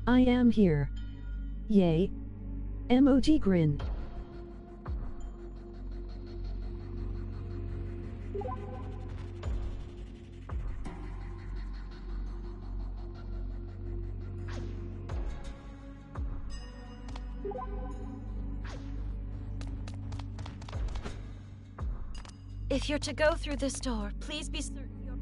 I am here. Yay. Emoji grin. If you're to go through this door, please be certain you're...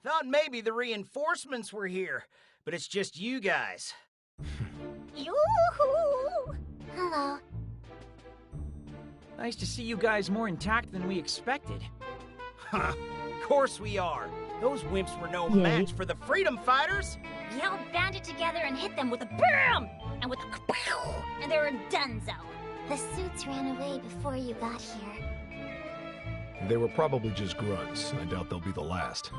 Thought maybe the reinforcements were here, but it's just you guys. Yoo-hoo! Hello. Nice to see you guys more intact than we expected. Huh, of course we are. Those wimps were no Yay. match for the freedom fighters. We all banded together and hit them with a BAM! And with a kapow! And they were donezo. The suits ran away before you got here. They were probably just grunts. I doubt they'll be the last.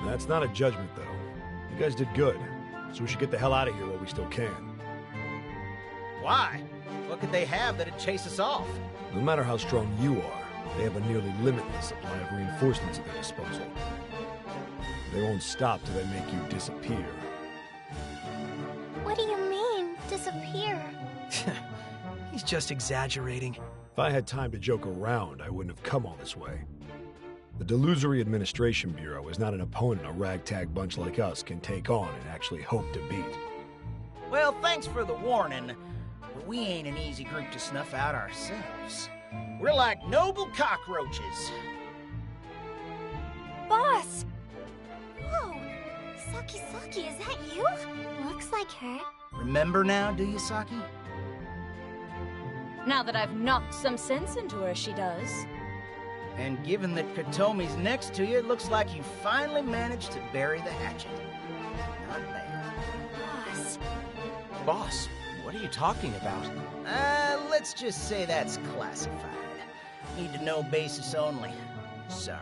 That's not a judgment, though. You guys did good, so we should get the hell out of here while we still can. Why? What could they have that'd chase us off? No matter how strong you are, they have a nearly limitless supply of reinforcements at their disposal. They won't stop till they make you disappear. What do you mean, disappear? He's just exaggerating. If I had time to joke around, I wouldn't have come all this way. The Delusory Administration Bureau is not an opponent a ragtag bunch like us can take on and actually hope to beat. Well, thanks for the warning, but we ain't an easy group to snuff out ourselves. We're like noble cockroaches. Boss! Whoa! Saki, is that you? Looks like her. Remember now, do you, Saki? Now that I've knocked some sense into her, she does. And given that Katomi's next to you, it looks like you finally managed to bury the hatchet. Not bad. Boss. Boss, what are you talking about? Let's just say that's classified. Need to know basis only. Sorry.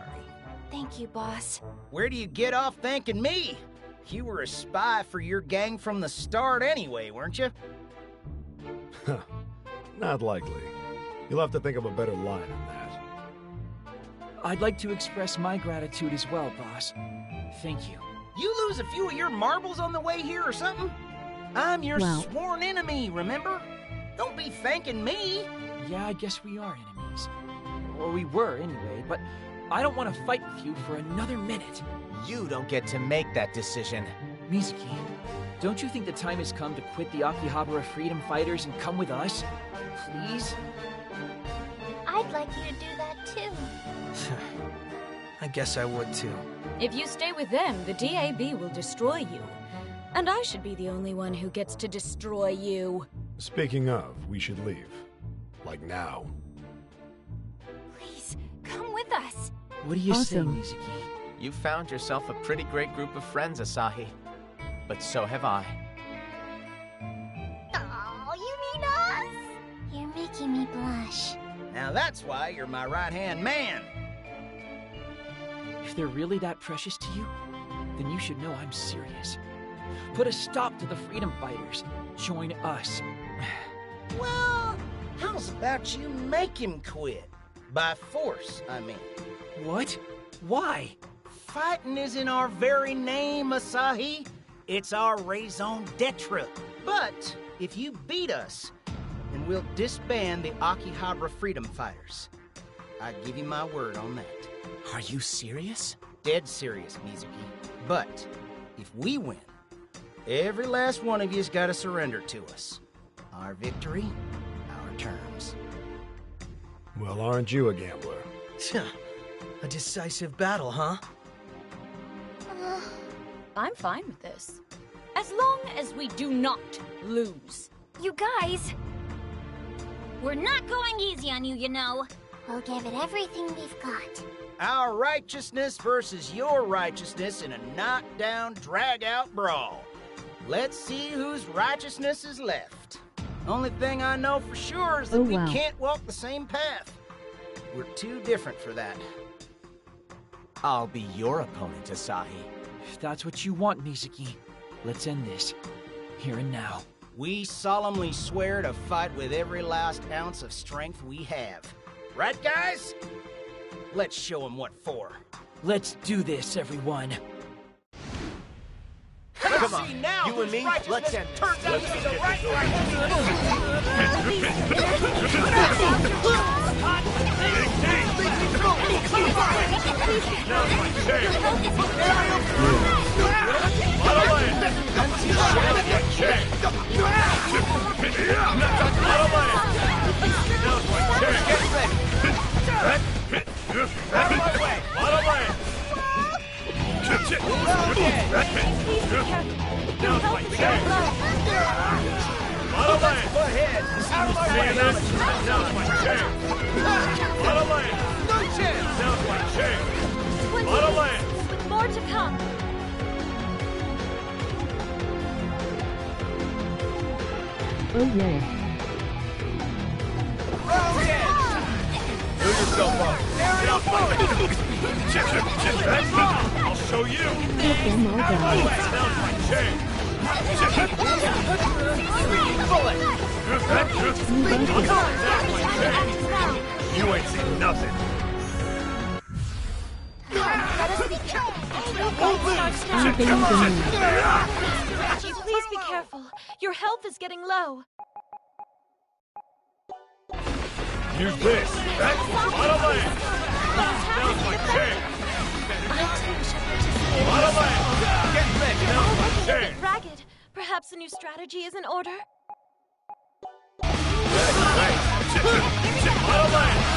Thank you, boss. Where do you get off thanking me? You were a spy for your gang from the start anyway, weren't you? Not likely. You'll have to think of a better line than that. I'd like to express my gratitude as well, boss. Thank you. You lose a few of your marbles on the way here or something? I'm your Well- sworn enemy, remember? Don't be thanking me. Yeah, I guess we are enemies. Or we were, anyway, but I don't want to fight with you for another minute. You don't get to make that decision. Mizuki, don't you think the time has come to quit the Akihabara Freedom Fighters and come with us? Please? I'd like you to do that too. I guess I would too. If you stay with them, the DAB will destroy you. And I should be the only one who gets to destroy you. Speaking of, we should leave. Like now. Please, come with us. What do you Awesome. say, Mizuki? You found yourself a pretty great group of friends, Asahi. But so have I. Oh, you mean us? You're making me blush. Now that's why you're my right-hand man. If they're really that precious to you, then you should know I'm serious. Put a stop to the Freedom Fighters. Join us. Well, how's about you make him quit? By force, I mean. What? Why? Fighting is in our very name, Asahi. It's our raison d'etre. But if you beat us, then we'll disband the Akihabara Freedom Fighters. I give you my word on that. Are you serious? Dead serious, Mizuki. But if we win, every last one of you's got to surrender to us. Our victory, our terms. Well, aren't you a gambler? A decisive battle, huh? I'm fine with this. As long as we do not lose. You guys! We're not going easy on you, you know. We'll give it everything we've got. Our righteousness versus your righteousness in a knockdown, drag-out brawl. Let's see whose righteousness is left. Only thing I know for sure is that Oh, we wow. can't walk the same path. We're too different for that. I'll be your opponent, Asahi. If that's what you want, Mizuki, let's end this. Here and now. We solemnly swear to fight with every last ounce of strength we have. Right, guys? Let's show them what for. Let's do this, everyone. Come on, now you and me, let's end this. turns out to be the right With more to come. Oh yay. I'll show you! Let them all die. You ain't seen nothing. Please be careful. Your health is getting low. Use this. That's auto land. Now's my chance. Auto land. Get ready. Now's my chance. Ragged. Perhaps a new strategy is in order? Auto land. Auto land.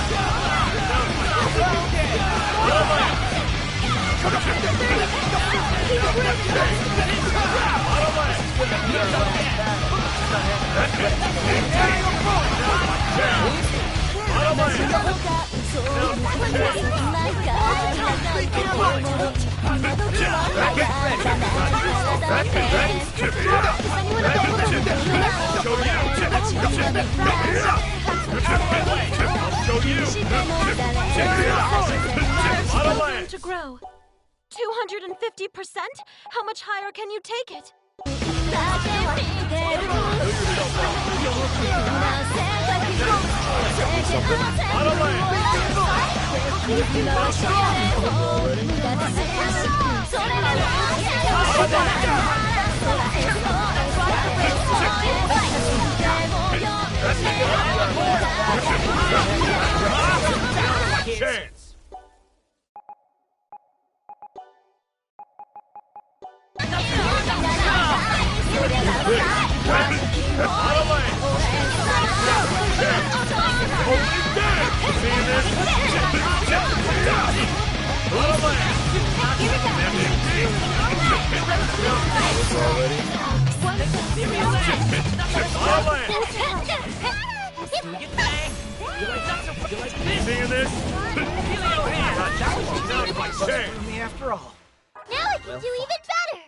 Room to grow. 250%? How much higher can you take it? Chance. Seeing this? Me after all. Now I can do even better!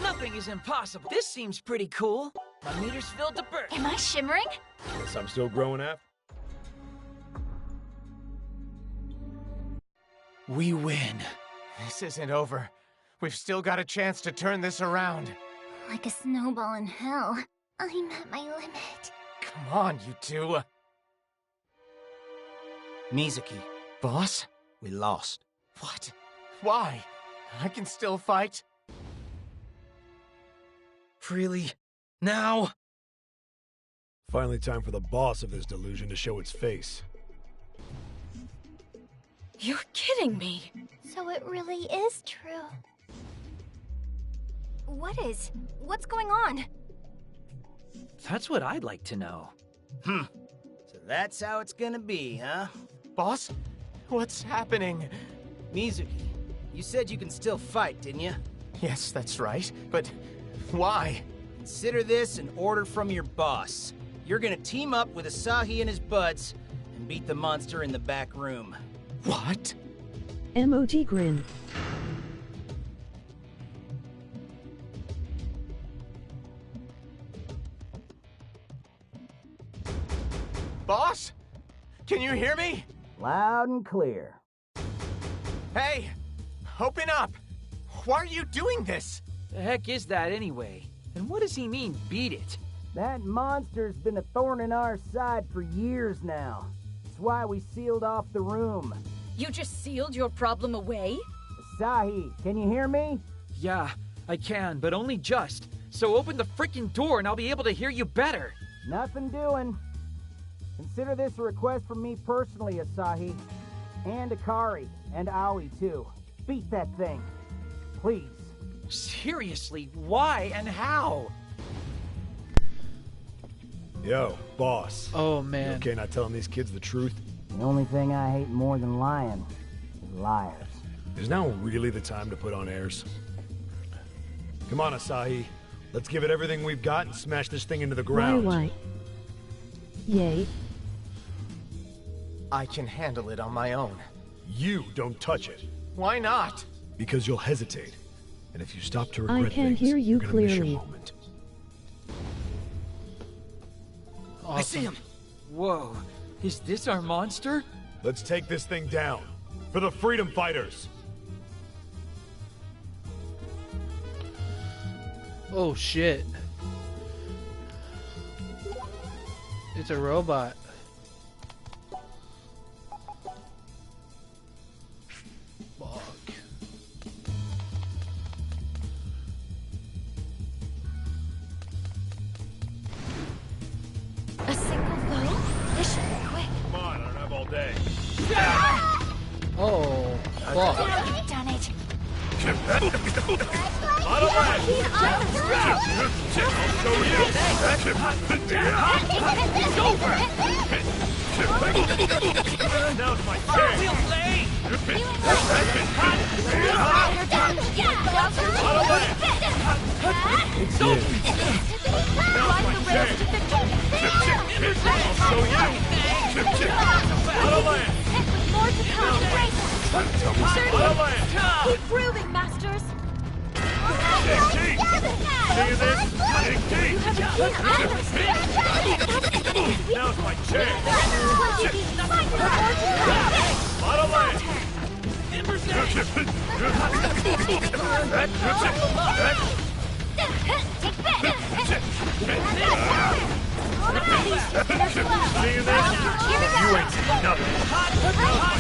Nothing is impossible. This seems pretty cool. My meter's filled to burst. Am I shimmering? Guess I'm still growing up. We win. This isn't over. We've still got a chance to turn this around. Like a snowball in hell. I'm at my limit. Come on, you two. Mizuki, Boss? we lost. What? Why? I can still fight. Really? Now? Finally time for the boss of this delusion to show its face. You're kidding me. So it really is true. What's going on? That's what I'd like to know. So that's how it's gonna be, huh? Boss? What's happening? Mizuki, you said you can still fight, didn't you? Yes, that's right. But why? Consider this an order from your boss. You're gonna team up with Asahi and his buds and beat the monster in the back room. What? MOT grin. Can you hear me? Loud and clear. Hey! Open up! Why are you doing this? The heck is that anyway? And what does he mean, beat it? That monster's been a thorn in our side for years now. That's why we sealed off the room. You just sealed your problem away? Asahi, can you hear me? Yeah, I can, but only just. So open the freaking door and I'll be able to hear you better. Nothing doing. Consider this a request from me personally, Asahi. And Akari, and Aoi too. Beat that thing. Please. Seriously, why and how? Yo, boss. Oh, You man. okay not telling these kids the truth? The only thing I hate more than lying is liars. Is now really the time to put on airs? Come on, Asahi. Let's give it everything we've got and smash this thing into the ground. Why? Yay. I can handle it on my own. You don't touch it. Why not? Because you'll hesitate. And if you stop to I regret can things, hear you you're gonna miss your clearly. moment. I see Awesome. him! Whoa, is this our monster? Let's take this thing down. For the freedom fighters! Oh, shit. It's a robot. Fuck. A single foe? This should be quick. Come on, I don't have all day. Oh, fuck. Darn it. Now's my chance! More to come. Keep proving, Masters! Now's my chance! You ain't seen nothing!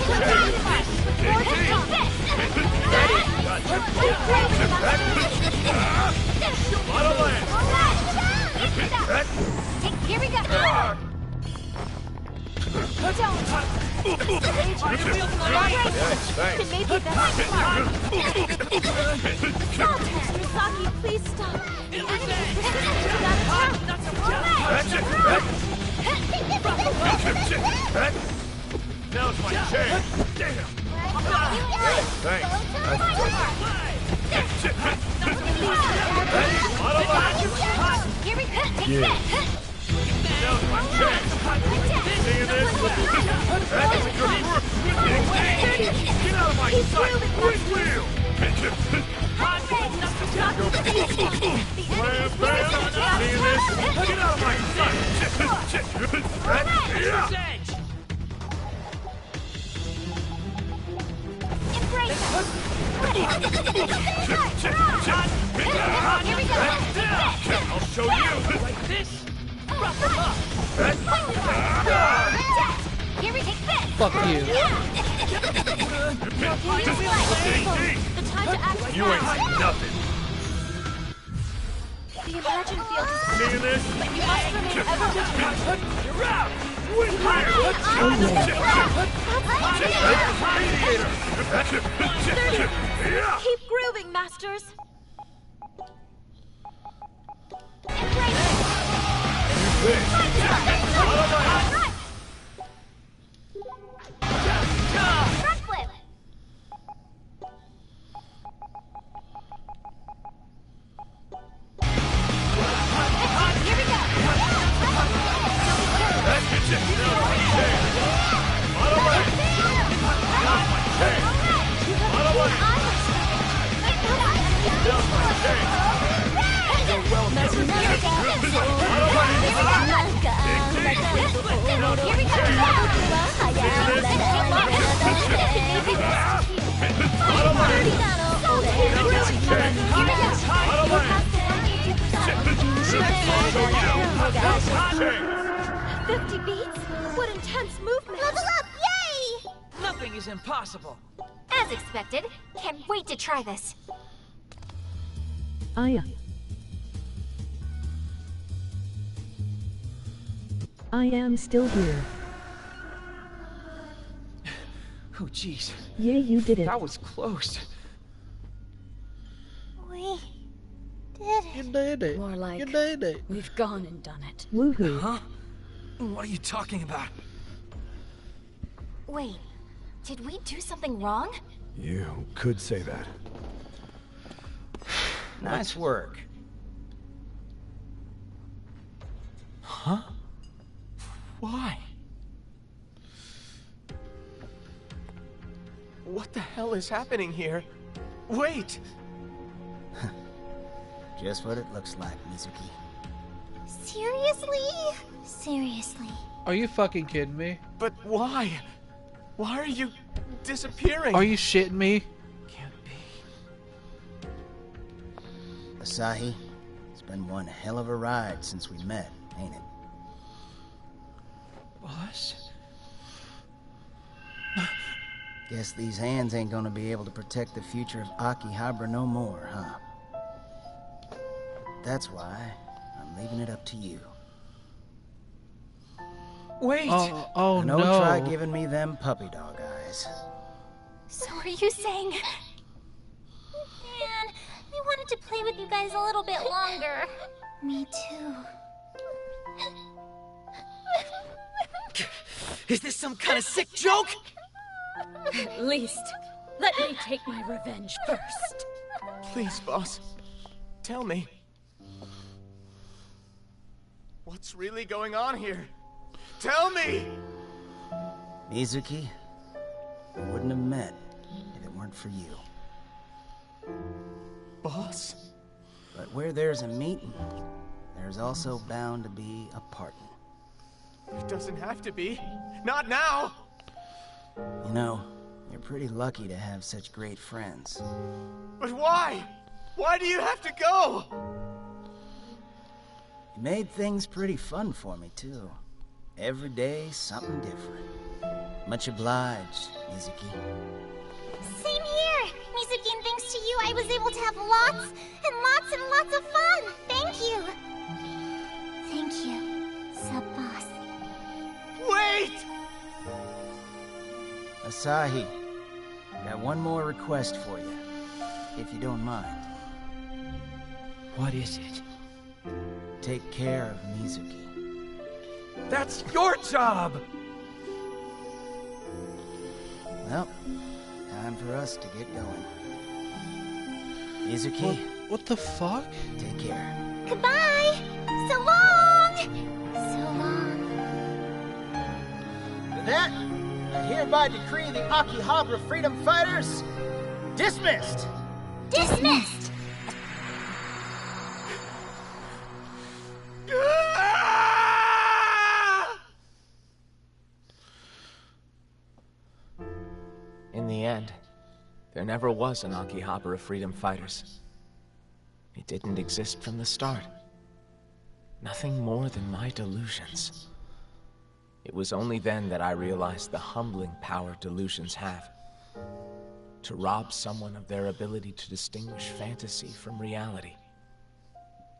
Here we go. Thanks. Maybe that's Misaki, please stop. The enemy is resistant to that attack. Now's my chance! Damn! Here we go. Take Yeah. that. Now's my chance! Seeing this? Get out of my sight! Quick wheel! Bam, bam! Seeing this? Get out of my sight! Here we go. I'll show you! Like this? Here we take this. Fuck you. The time to act You ain't now. seen nothing! The Imagine field is Seeing this? but you must remain ever vigilant. You're out! Quick wheel! Keep grooving, Masters. Front flip. Here we go. Here we go. 50 beats? What intense movement! Level up! Yay! Nothing is impossible. As expected. Can't wait to try this. I am still here. Oh, jeez. Yay, you did it. That was close. We did You it. did it. More like You did it. we've gone and done it. Woohoo. Huh? What are you talking about? Wait, did we do something wrong? You could say that. Nice work. Huh? Why? What the hell is happening here? Wait! Just what it looks like, Mizuki. Seriously? Seriously. Are you fucking kidding me? But why? Why are you disappearing? Are you shitting me? Can't be. Asahi, it's been one hell of a ride since we met, ain't it? Boss? Guess these hands ain't gonna be able to protect the future of Akihabara no more, huh? That's why I'm leaving it up to you. Wait! Oh No, no. try giving me them puppy dog eyes. So are you saying... Man, I wanted to play with you guys a little bit longer. Me too. Is this some kind of sick joke? At least, let me take my revenge first. Please, boss. Tell me. What's really going on here? Tell me! Mizuki, we wouldn't have met if it weren't for you. Boss? But where there's a meeting, there's also bound to be a parting. It doesn't have to be. Not now! You know, you're pretty lucky to have such great friends. But why? Why do you have to go? You made things pretty fun for me, too. Every day, something different. Much obliged, Mizuki. Same here! Mizuki, and thanks to you, I was able to have lots and lots of fun! Thank you! Thank you, sub-boss. Wait! Asahi, I got one more request for you, if you don't mind. What is it? Take care of Mizuki. That's your job! Well, time for us to get going. Mizuki, What the fuck? take care. Goodbye! So long! So long. With that, I hereby decree the Akihabara Freedom Fighters dismissed! Dismissed! In the end, there never was an Akihabara Freedom Fighters. It didn't exist from the start. Nothing more than my delusions. It was only then that I realized the humbling power delusions have. To rob someone of their ability to distinguish fantasy from reality.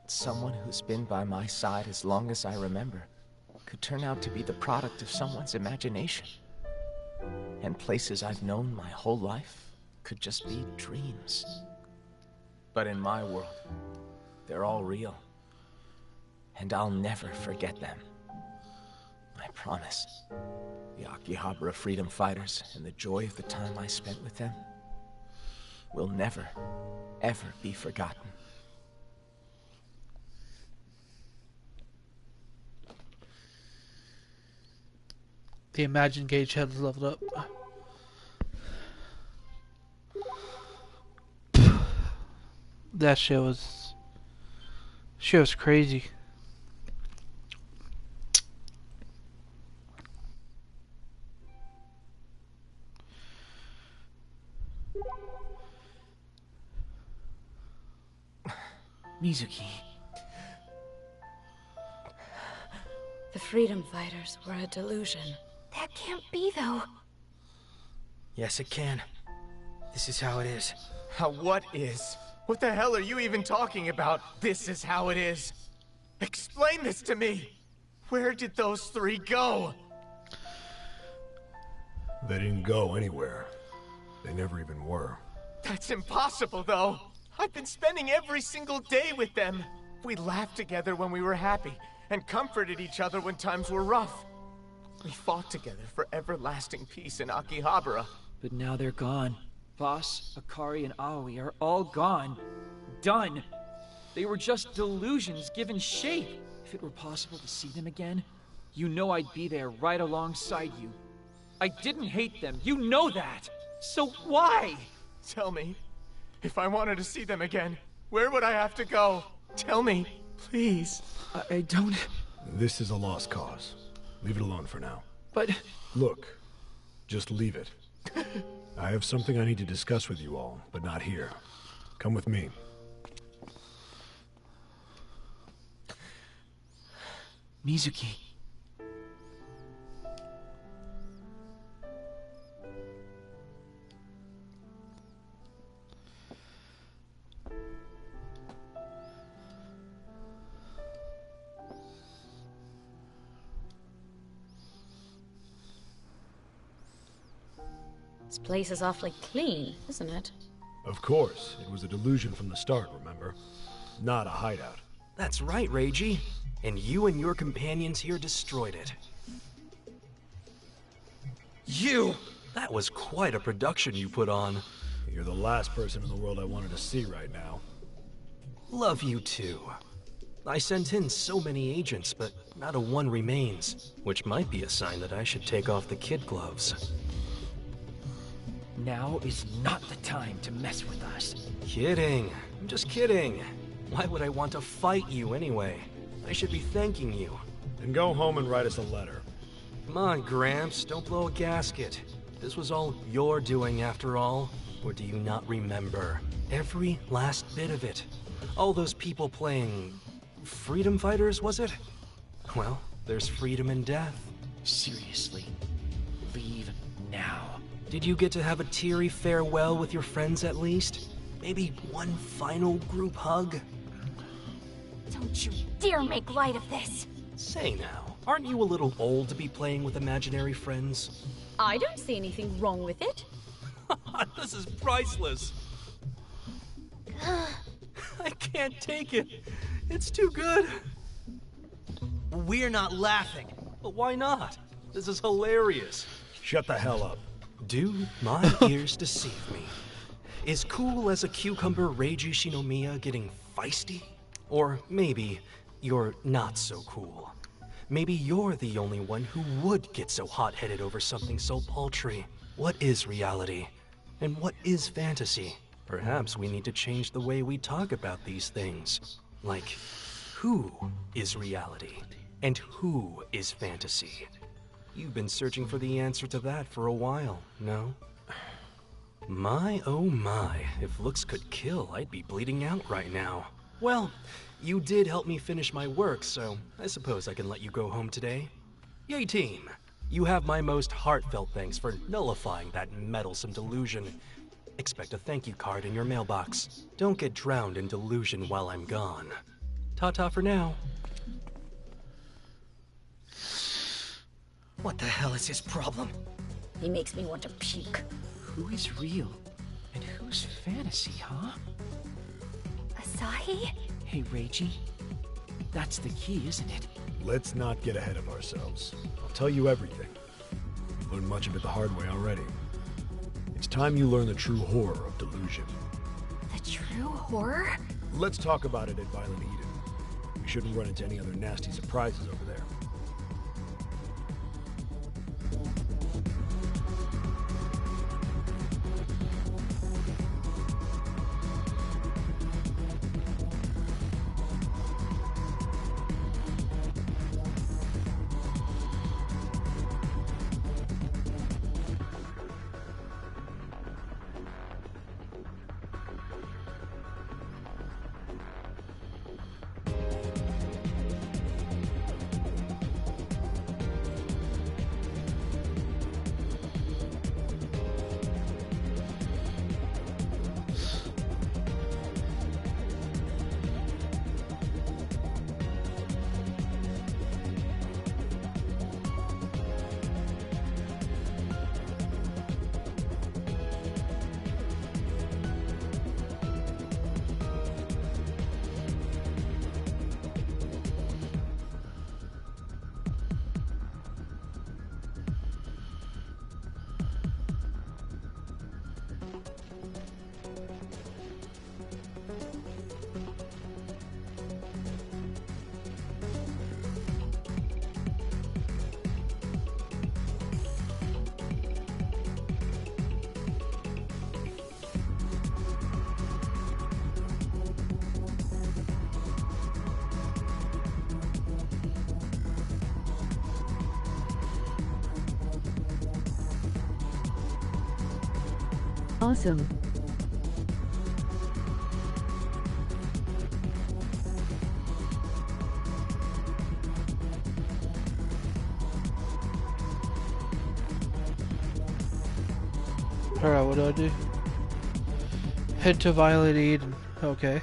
Someone who's been by my side as long as I remember could turn out to be the product of someone's imagination. And places I've known my whole life could just be dreams. But in my world, they're all real. And I'll never forget them. I promise. The Akihabara Freedom Fighters and the joy of the time I spent with them will never, ever be forgotten. The Imagine gauge has leveled up. That shit was crazy. Mizuki. freedom fighters were a delusion. That can't be, though. Yes, it can. This is how it is. How what is? What the hell are you even talking about? This is how it is. Explain this to me. Where did those three go? They didn't go anywhere. They never even were. That's impossible, though. I've been spending every single day with them. We laughed together when we were happy, and comforted each other when times were rough. We fought together for everlasting peace in Akihabara. But now they're gone. Boss, Akari, and Aoi are all gone. Done. They were just delusions given shape. If it were possible to see them again, you know I'd be there right alongside you. I didn't hate them, you know that! So why? Tell me, if I wanted to see them again, where would I have to go? Tell me, please. I don't... This is a lost cause. Leave it alone for now. But... Look, just leave it. I have something I need to discuss with you all, but not here. Come with me. Mizuki. This place is awfully clean, isn't it? Of course, it was a delusion from the start, remember? Not a hideout. That's right, Reiji. And you and your companions here destroyed it. You! That was quite a production you put on. You're the last person in the world I wanted to see right now. Love you too. I sent in so many agents, but not a one remains, which might be a sign that I should take off the kid gloves. Now is not the time to mess with us. Kidding. I'm just kidding. Why would I want to fight you anyway? I should be thanking you. Then go home and write us a letter. Come on, Gramps, don't blow a gasket. This was all your doing after all. Or do you not remember? Every last bit of it. All those people playing... freedom fighters, was it? Well, there's freedom in death. Seriously. Leave now. Did you get to have a teary farewell with your friends at least? Maybe one final group hug? Don't you dare make light of this! Say now, aren't you a little old to be playing with imaginary friends? I don't see anything wrong with it. This is priceless! I can't take it. It's too good. We're not laughing. But why not? This is hilarious. Shut the hell up. Do my ears deceive me? Is cool as a cucumber Reiji Shinomiya getting feisty? Or maybe you're not so cool. Maybe you're the only one who would get so hot-headed over something so paltry. What is reality? And what is fantasy? Perhaps we need to change the way we talk about these things. Like, who is reality? And who is fantasy? You've been searching for the answer to that for a while, no? My, oh my, if looks could kill, I'd be bleeding out right now. Well, you did help me finish my work, so I suppose I can let you go home today. Yay, team! You have my most heartfelt thanks for nullifying that meddlesome delusion. Expect a thank you card in your mailbox. Don't get drowned in delusion while I'm gone. Ta-ta for now. What the hell is his problem? He makes me want to puke. Who is real? And who's fantasy, huh? Asahi? Hey, Reiji. That's the key, isn't it? Let's not get ahead of ourselves. I'll tell you everything. You've learned much of it the hard way already. It's time you learn the true horror of delusion. The true horror? Let's talk about it at Violent Eden. We shouldn't run into any other nasty surprises over there. Awesome. Alright, what do? Head to Violet Eden. Okay.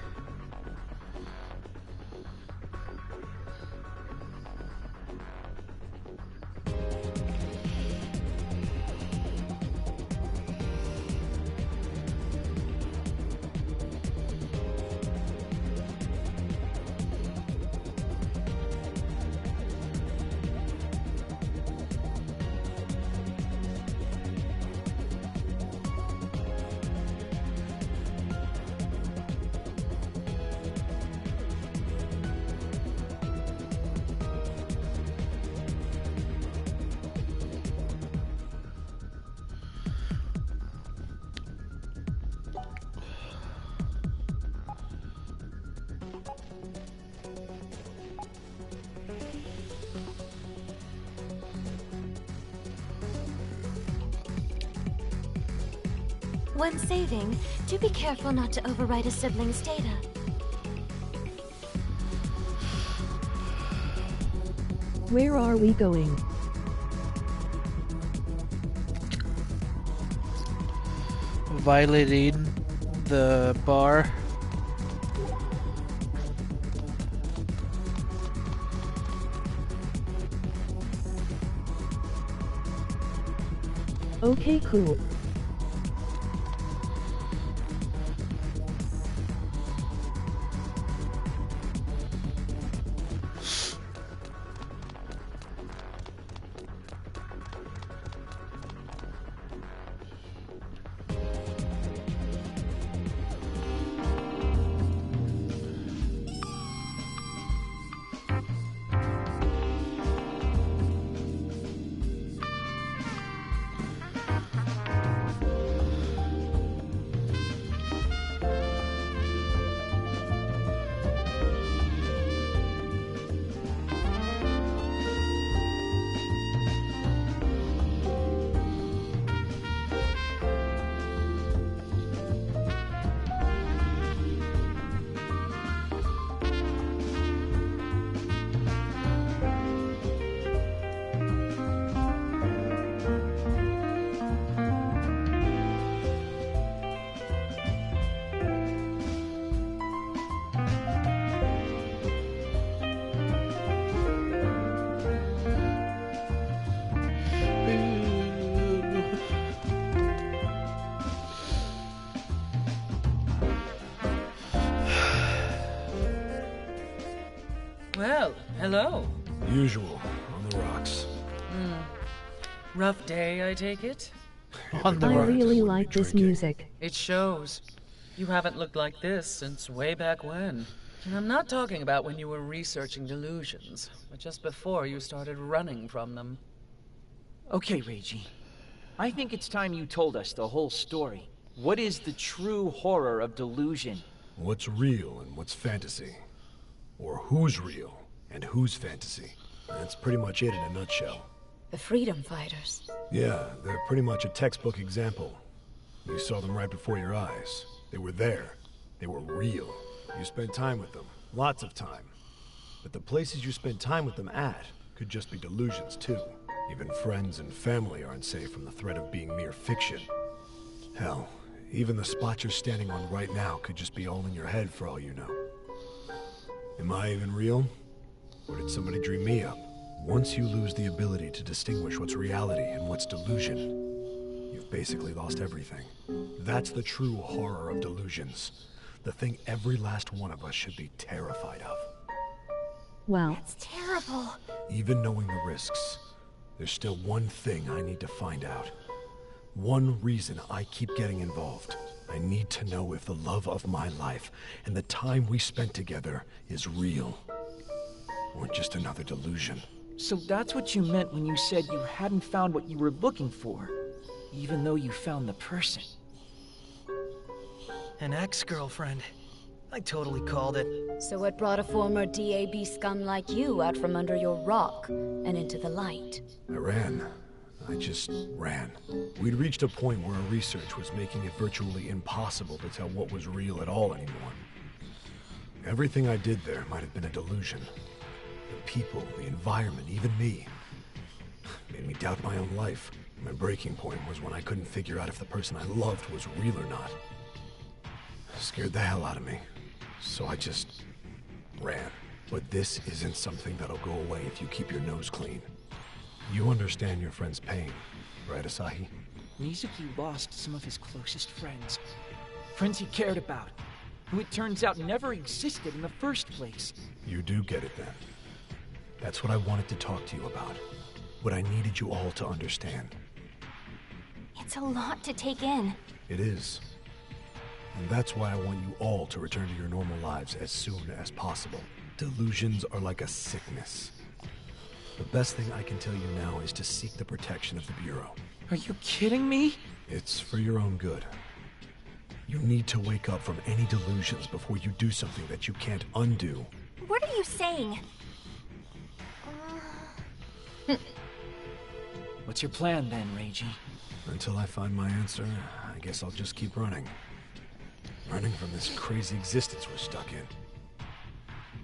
When saving, do be careful not to overwrite a sibling's data. Where are we going? Violet Eden, the bar. Okay, cool. Well, hello. Usual, on the rocks. Rough day, I take it? On the I rocks. really like this music. It shows. You haven't looked like this since way back when. And I'm not talking about when you were researching delusions, but just before you started running from them. Okay, Reiji. I think it's time you told us the whole story. What is the true horror of delusion? What's real and what's fantasy? Or who's real and who's fantasy? That's pretty much it in a nutshell. The freedom fighters. Yeah, they're pretty much a textbook example. You saw them right before your eyes. They were there. They were real. You spent time with them. Lots of time. But the places you spend time with them at could just be delusions too. Even friends and family aren't safe from the threat of being mere fiction. Hell, even the spot you're standing on right now could just be all in your head for all you know. Am I even real? Or did somebody dream me up? Once you lose the ability to distinguish what's reality and what's delusion, you've basically lost everything. That's the true horror of delusions. The thing every last one of us should be terrified of. Wow. It's terrible. Even knowing the risks, there's still one thing I need to find out. One reason I keep getting involved. I need to know if the love of my life and the time we spent together is real. Or just another delusion. So that's what you meant when you said you hadn't found what you were looking for, even though you found the person. An ex-girlfriend. I totally called it. So what brought a former DAB scum like you out from under your rock and into the light? I ran. I just ran. We'd reached a point where our research was making it virtually impossible to tell what was real at all anymore. Everything I did there might have been a delusion. The people, the environment, even me. Made me doubt my own life. My breaking point was when I couldn't figure out if the person I loved was real or not. Scared the hell out of me. So I just ran. But this isn't something that'll go away if you keep your nose clean. You understand your friend's pain, right, Asahi? Mizuki lost some of his closest friends. Friends he cared about, who it turns out never existed in the first place. You do get it then. That's what I wanted to talk to you about. What I needed you all to understand. It's a lot to take in. It is. And that's why I want you all to return to your normal lives as soon as possible. Delusions are like a sickness. The best thing I can tell you now is to seek the protection of the Bureau. Are you kidding me? It's for your own good. You need to wake up from any delusions before you do something that you can't undo. What are you saying? What's your plan then, Reiji? Until I find my answer, I guess I'll just keep running. Running from this crazy existence we're stuck in.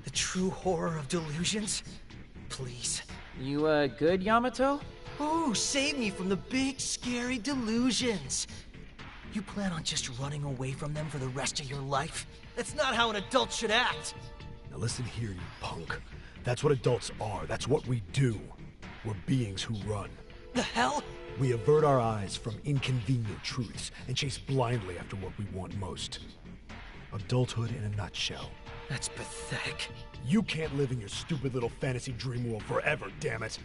The true horror of delusions? Please. You, good, Yamato? Ooh, save me from the big, scary delusions. You plan on just running away from them for the rest of your life? That's not how an adult should act. Now listen here, you punk. That's what adults are. That's what we do. We're beings who run. The hell? We avert our eyes from inconvenient truths and chase blindly after what we want most. Adulthood in a nutshell. That's pathetic. You can't live in your stupid little fantasy dream world forever, damn it.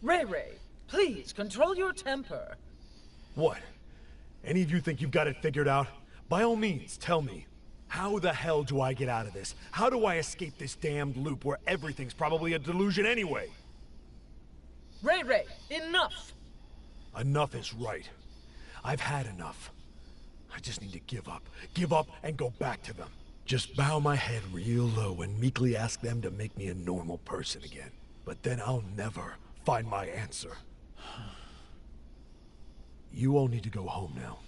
Ray, please control your temper. What? Any of you think you've got it figured out? By all means, tell me. How the hell do I get out of this? How do I escape this damned loop where everything's probably a delusion anyway? Ray, enough! Enough is right. I've had enough. I just need to give up. Give up and go back to them. Just bow my head real low and meekly ask them to make me a normal person again. But then I'll never find my answer. You all need to go home now.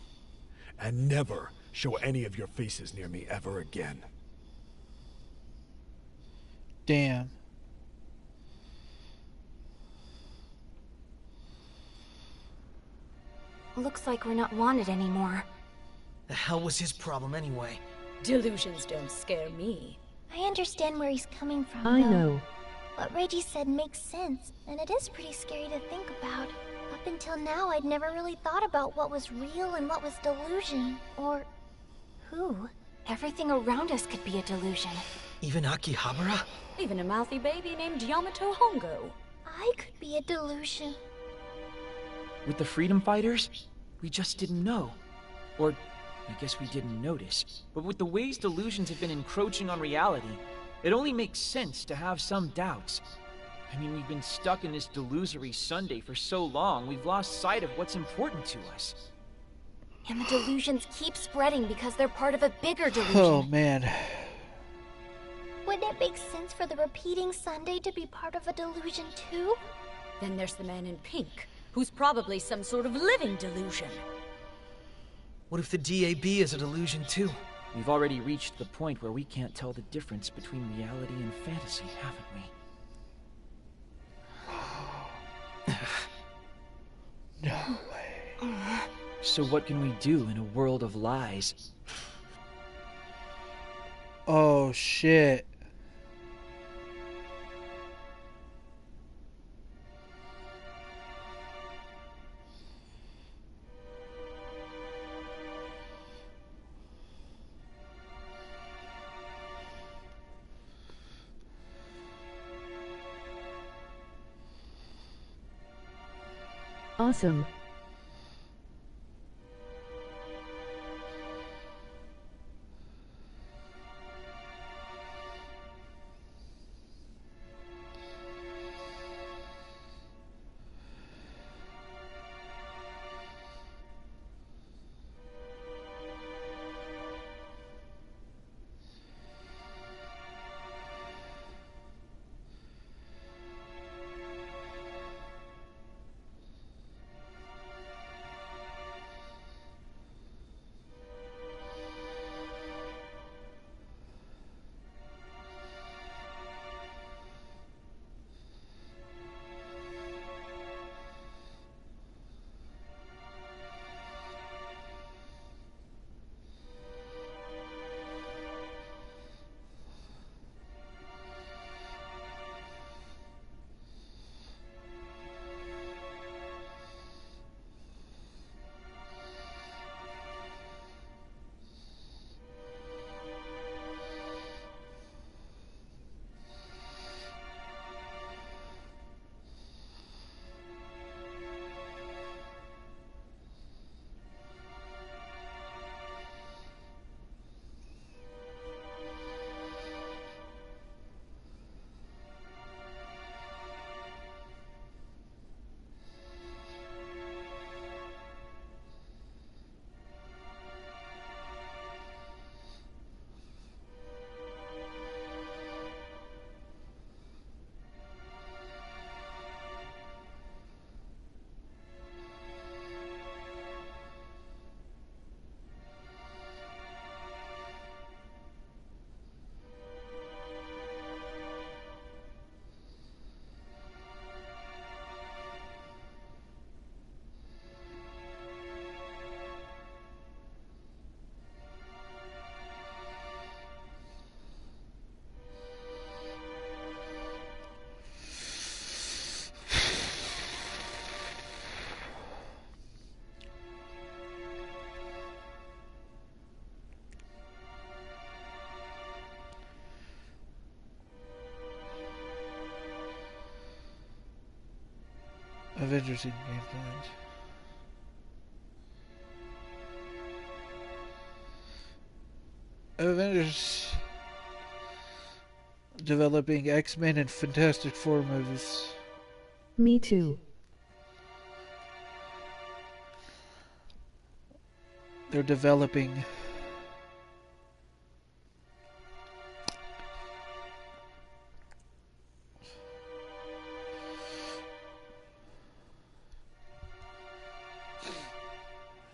And never show any of your faces near me ever again. Damn. Looks like we're not wanted anymore. The hell was his problem anyway? Delusions don't scare me. I understand where he's coming from, I though. know. What Reggie said makes sense, and it is pretty scary to think about. Up until now, I'd never really thought about what was real and what was delusion, or who. Everything around us could be a delusion. Even Akihabara? Even a mouthy baby named Yamato Hongo. I could be a delusion. With the freedom fighters, we just didn't know. Or, I guess we didn't notice. But with the ways delusions have been encroaching on reality, it only makes sense to have some doubts. I mean, we've been stuck in this delusory Sunday for so long, we've lost sight of what's important to us. And the delusions keep spreading because they're part of a bigger delusion. Oh, man. Wouldn't it make sense for the repeating Sunday to be part of a delusion too? Then there's the man in pink, who's probably some sort of living delusion. What if the DAB is a delusion too? We've already reached the point where we can't tell the difference between reality and fantasy, haven't we? No way. So what can we do in a world of lies? Oh, shit. Awesome. Avengers in game plans. Avengers developing X-Men and Fantastic Four movies. Me too. They're developing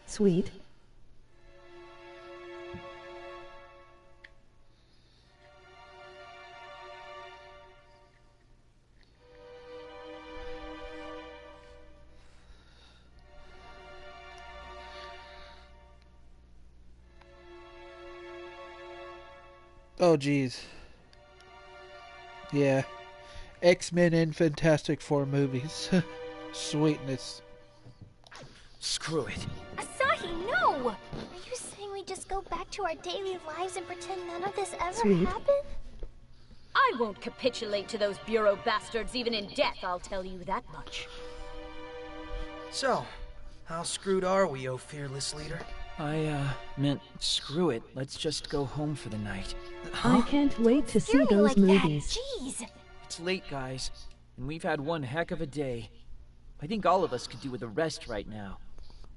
Sweet. Oh geez. Yeah. X-Men and Fantastic Four movies. Sweetness. Screw it. Asahi, no! Are you saying we just go back to our daily lives and pretend none of this ever Sweet. happened? I won't capitulate to those bureau bastards even in death, I'll tell you that much. So, how screwed are we, oh fearless leader? I meant screw it. Let's just go home for the night. I can't wait to see Scare me those like movies. that. Jeez. It's late, guys, and we've had one heck of a day. I think all of us could do with a rest right now.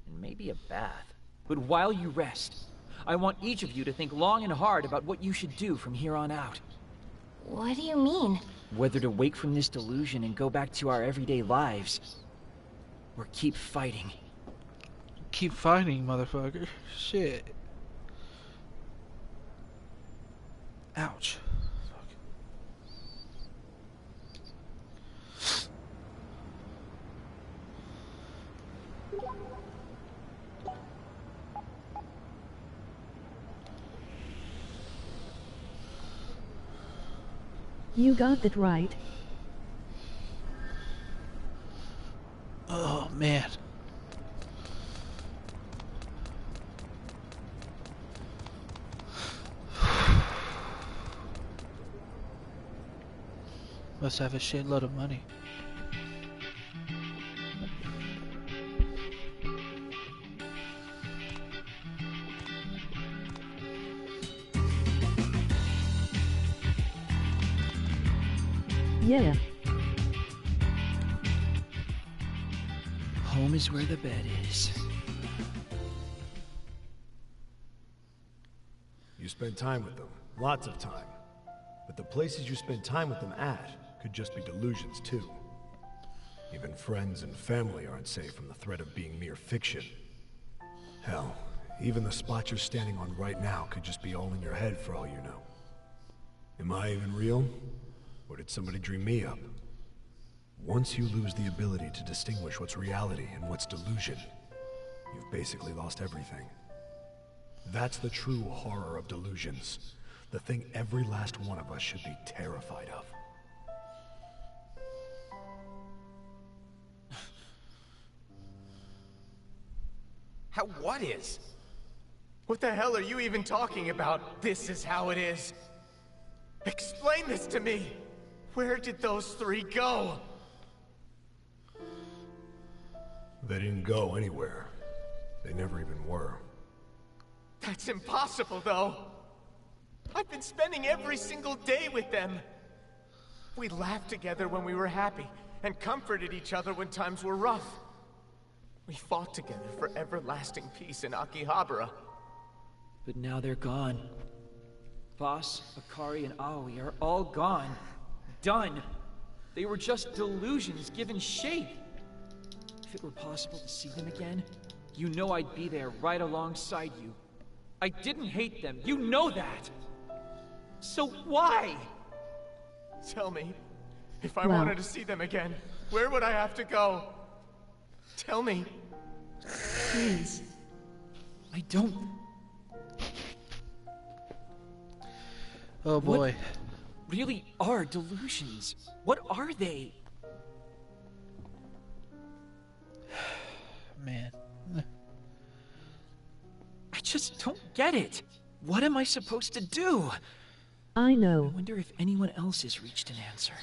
And maybe a bath. But while you rest, I want each of you to think long and hard about what you should do from here on out. What do you mean? Whether to wake from this delusion and go back to our everyday lives, or keep fighting. Keep fighting, motherfucker. Shit. Ouch. You got that right. Oh, man. Must have a shitload of money. Yeah. Home is where the bed is. You spend time with them, lots of time. But the places you spend time with them at could just be delusions too. Even friends and family aren't safe from the threat of being mere fiction. Hell, even the spot you're standing on right now could just be all in your head for all you know. Am I even real? Or did somebody dream me up? Once you lose the ability to distinguish what's reality and what's delusion, you've basically lost everything. That's the true horror of delusions. The thing every last one of us should be terrified of. How what is? What the hell are you even talking about? This is how it is. Explain this to me! Where did those three go? They didn't go anywhere. They never even were. That's impossible, though. I've been spending every single day with them. We laughed together when we were happy, and comforted each other when times were rough. We fought together for everlasting peace in Akihabara. But now they're gone. Boss, Akari, and Aoi are all gone. Done. They were just delusions given shape. If it were possible to see them again, you know I'd be there right alongside you. I didn't hate them, you know that! So why? Tell me, if I Well. wanted to see them again, where would I have to go? Tell me. Please. I don't... Oh boy. What really are delusions? What are they? Man. I just don't get it. What am I supposed to do? I I know. wonder if anyone else has reached an answer.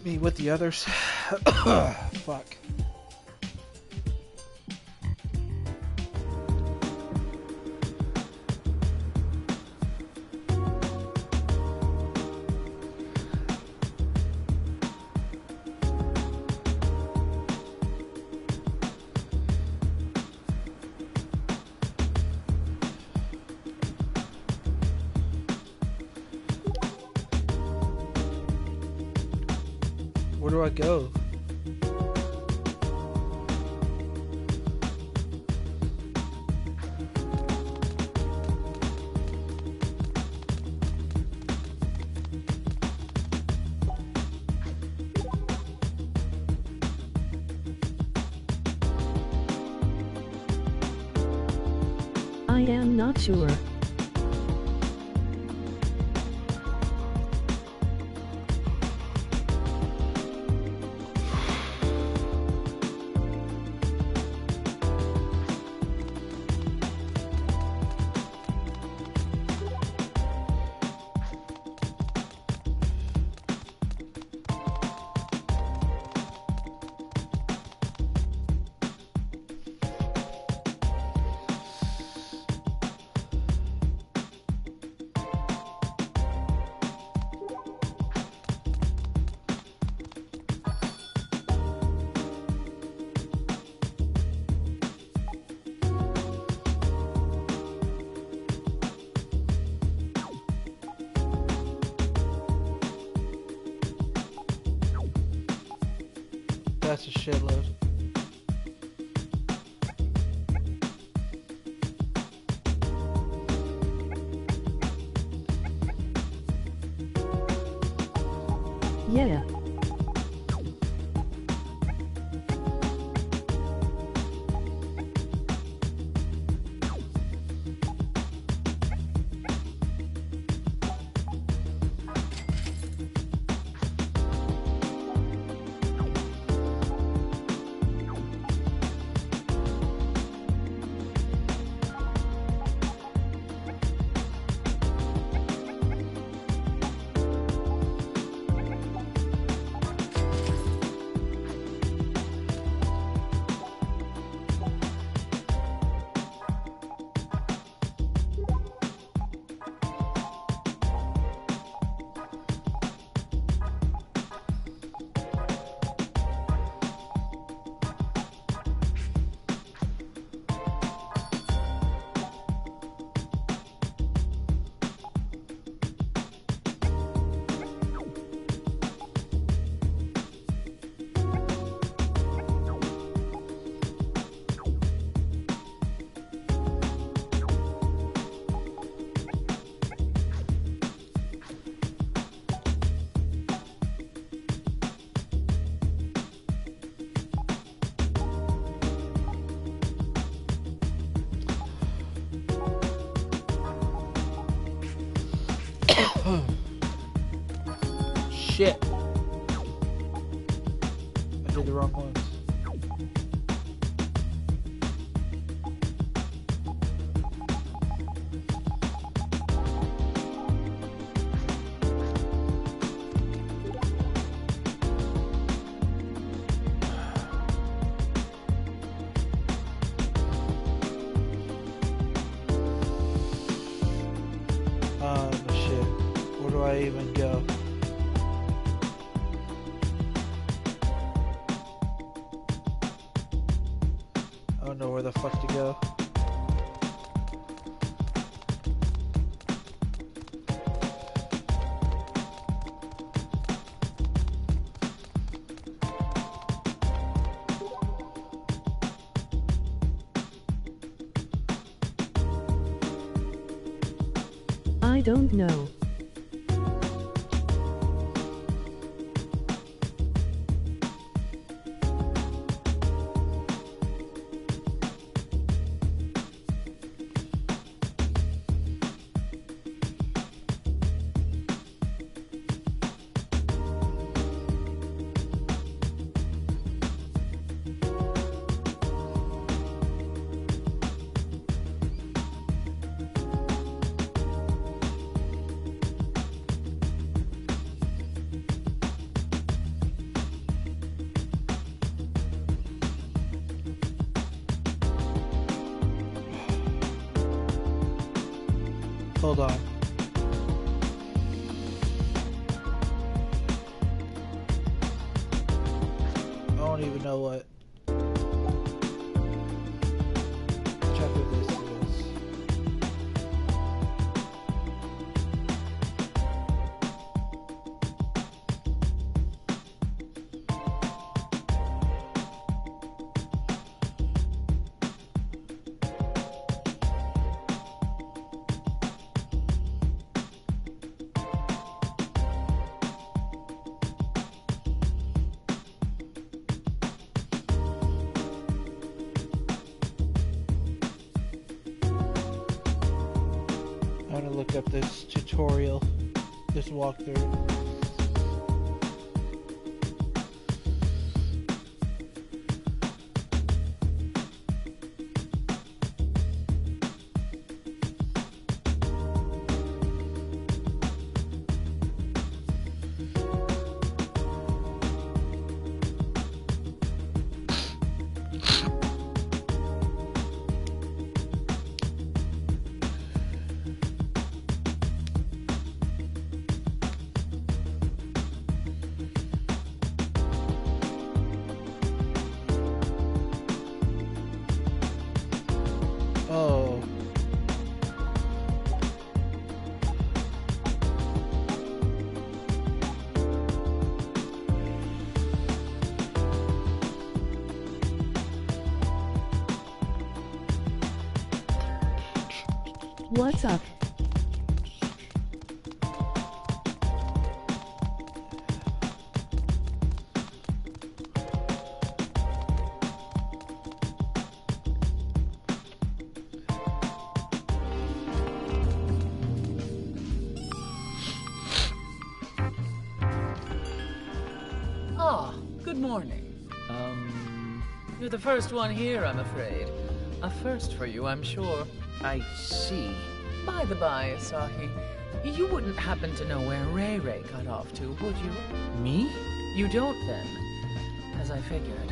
Me with the others. Fuck. Where do I go? I am not sure. That's a shitload. Yeah. Shit. I did the wrong ones. Shit. Where do I even go? I don't know where the fuck to go. I don't know. Hold on. I don't even know what chapter this is. I'm gonna look up this tutorial, this walkthrough. Oh. What's up? Ah, good morning. You're the first one here, I'm afraid. A first for you, I'm sure. I see. By the by, Asahi, you wouldn't happen to know where Ray Ray got off to, would you? Me? You don't, then, as I figured.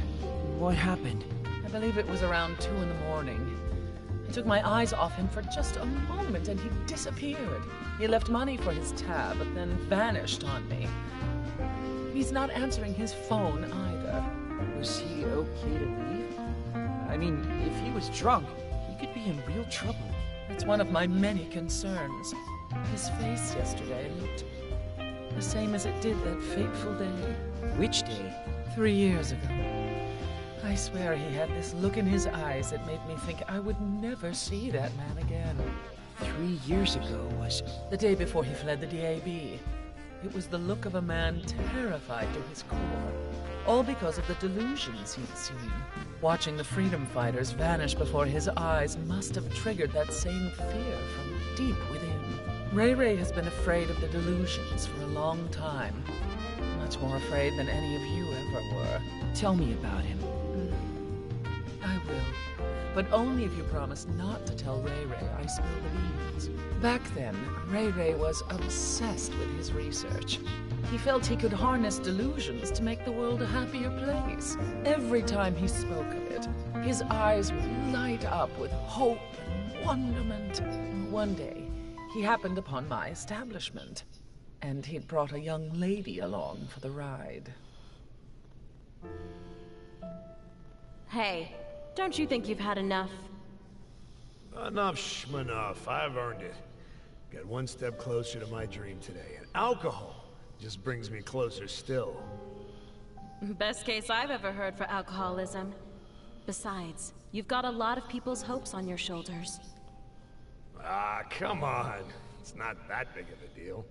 What happened? I believe it was around 2 in the morning. I took my eyes off him for just a moment, and he disappeared. He left money for his tab, but then vanished on me. He's not answering his phone either. Was he okay to leave? I mean, if he was drunk, he could be in real trouble. That's one of my many concerns. His face yesterday looked the same as it did that fateful day. Which day? 3 years ago. I swear he had this look in his eyes that made me think I would never see that man again. 3 years ago was... The day before he fled the DAB. It was the look of a man terrified to his core. All because of the delusions he'd seen. Watching the freedom fighters vanish before his eyes must have triggered that same fear from deep within. Ray Ray has been afraid of the delusions for a long time. Much more afraid than any of you ever were. Tell me about him. I will. But only if you promise not to tell Ray Ray I spill the beans. Back then, Ray Ray was obsessed with his research. He felt he could harness delusions to make the world a happier place. Every time he spoke of it, his eyes would light up with hope and wonderment. One day, he happened upon my establishment, and he'd brought a young lady along for the ride. Hey, don't you think you've had enough? Enough schmanough. I've earned it. Got one step closer to my dream today, and alcohol just brings me closer still. Best case I've ever heard for alcoholism. Besides, you've got a lot of people's hopes on your shoulders. Ah, come on. It's not that big of a deal.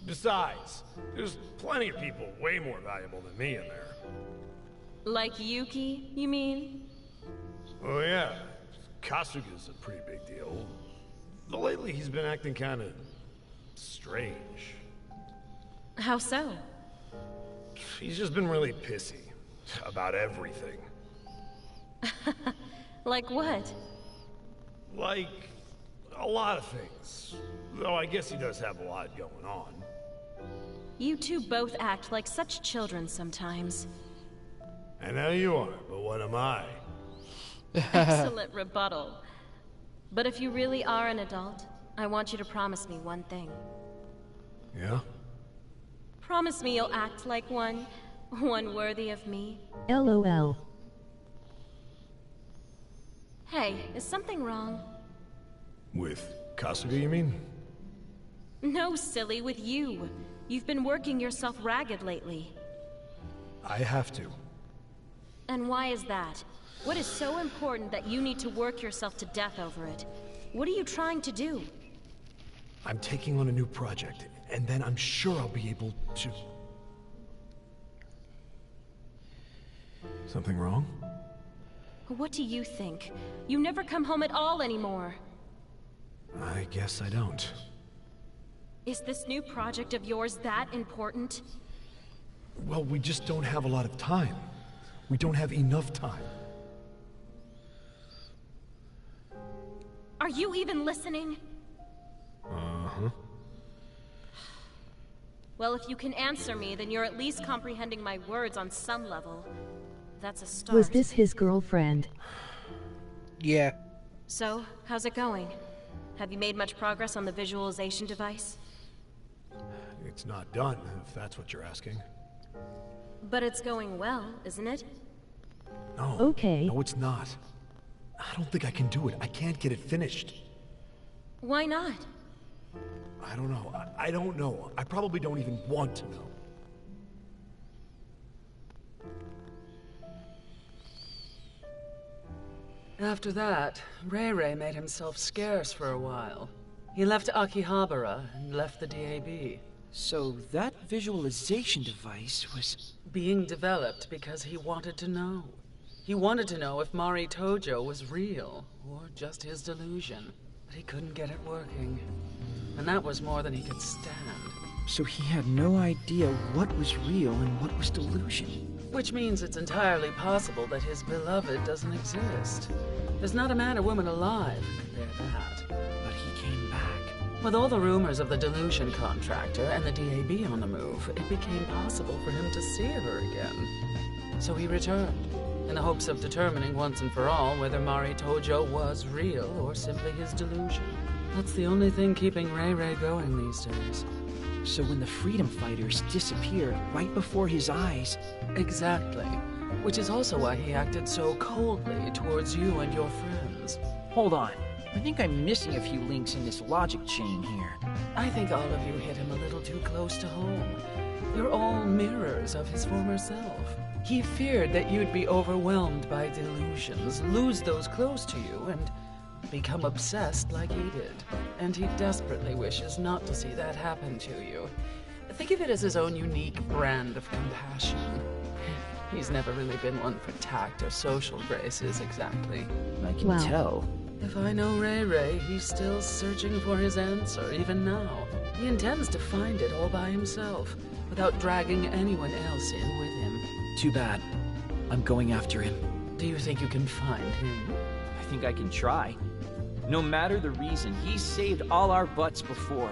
Besides, there's plenty of people way more valuable than me in there. Like Yuki, you mean? Oh yeah, Kasuga's a pretty big deal. But lately he's been acting kind of strange. How so? He's just been really pissy about everything. Like what? Like a lot of things. Though I guess he does have a lot going on. You two both act like such children sometimes. I know you are, but what am I? Excellent rebuttal. But if you really are an adult, I want you to promise me one thing. Yeah? Promise me you'll act like one worthy of me. LOL. Hey, is something wrong? With Kasuga, you mean? No, silly, with you. You've been working yourself ragged lately. I have to. And why is that? What is so important that you need to work yourself to death over it? What are you trying to do? I'm taking on a new project, and then I'm sure I'll be able to... Something wrong? What do you think? You never come home at all anymore. I guess I don't. Is this new project of yours that important? Well, we just don't have a lot of time. We don't have enough time. Are you even listening? Uh-huh. Well, if you can answer me, then you're at least comprehending my words on some level. That's a start. Was this his girlfriend? Yeah. So, how's it going? Have you made much progress on the visualization device? It's not done, if that's what you're asking. But it's going well, isn't it? No. Okay. No, it's not. I don't think I can do it. I can't get it finished. Why not? I don't know. I don't know. I probably don't even want to know. After that, Ray made himself scarce for a while. He left Akihabara and left the DAB. So that visualization device was... Being developed because he wanted to know. He wanted to know if Mari Tojo was real, or just his delusion. But he couldn't get it working. And that was more than he could stand. So he had no idea what was real and what was delusion. Which means it's entirely possible that his beloved doesn't exist. There's not a man or woman alive who can bear that. But he came back. With all the rumors of the delusion contractor and the DAB on the move, it became possible for him to see her again. So he returned, in the hopes of determining once and for all whether Mari Tojo was real or simply his delusion. That's the only thing keeping Ray going these days. So when the freedom fighters disappeared right before his eyes... Exactly. Which is also why he acted so coldly towards you and your friends. Hold on. I think I'm missing a few links in this logic chain here. I think all of you hit him a little too close to home. You're all mirrors of his former self. He feared that you'd be overwhelmed by delusions, lose those close to you, and become obsessed like he did. And he desperately wishes not to see that happen to you. Think of it as his own unique brand of compassion. He's never really been one for tact or social graces, exactly. I can tell. If I know Ray, he's still searching for his answer, even now. He intends to find it all by himself, without dragging anyone else in with him. Too bad. I'm going after him. Do you think you can find him? I think I can try. No matter the reason, he's saved all our butts before.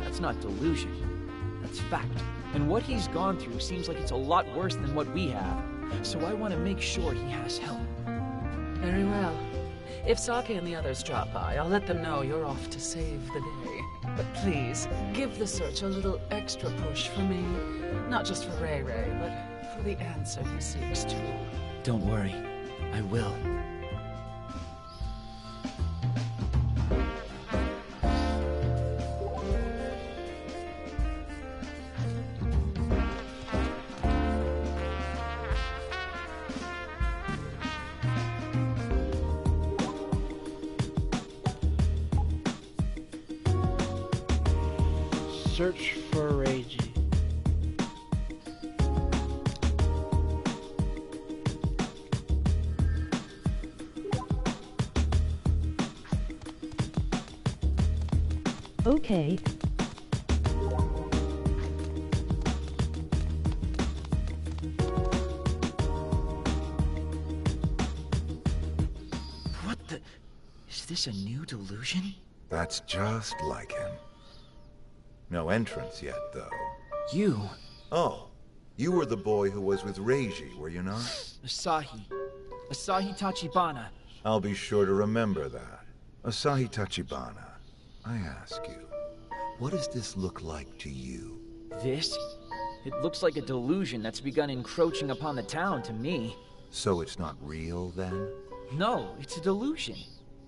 That's not delusion. That's fact. And what he's gone through seems like it's a lot worse than what we have. So I want to make sure he has help. Very well. If Saki and the others drop by, I'll let them know you're off to save the day. But please, give the search a little extra push for me. Not just for Ray, but for the answer he seeks too. Don't worry. I will. Search for Reiji. Okay. What the... Is this a new delusion? That's just like him. No entrance yet, though. You? Oh, you were the boy who was with Reiji, were you not? Asahi. Asahi Tachibana. I'll be sure to remember that. Asahi Tachibana. I ask you, what does this look like to you? This? It looks like a delusion that's begun encroaching upon the town to me. So it's not real, then? No, it's a delusion.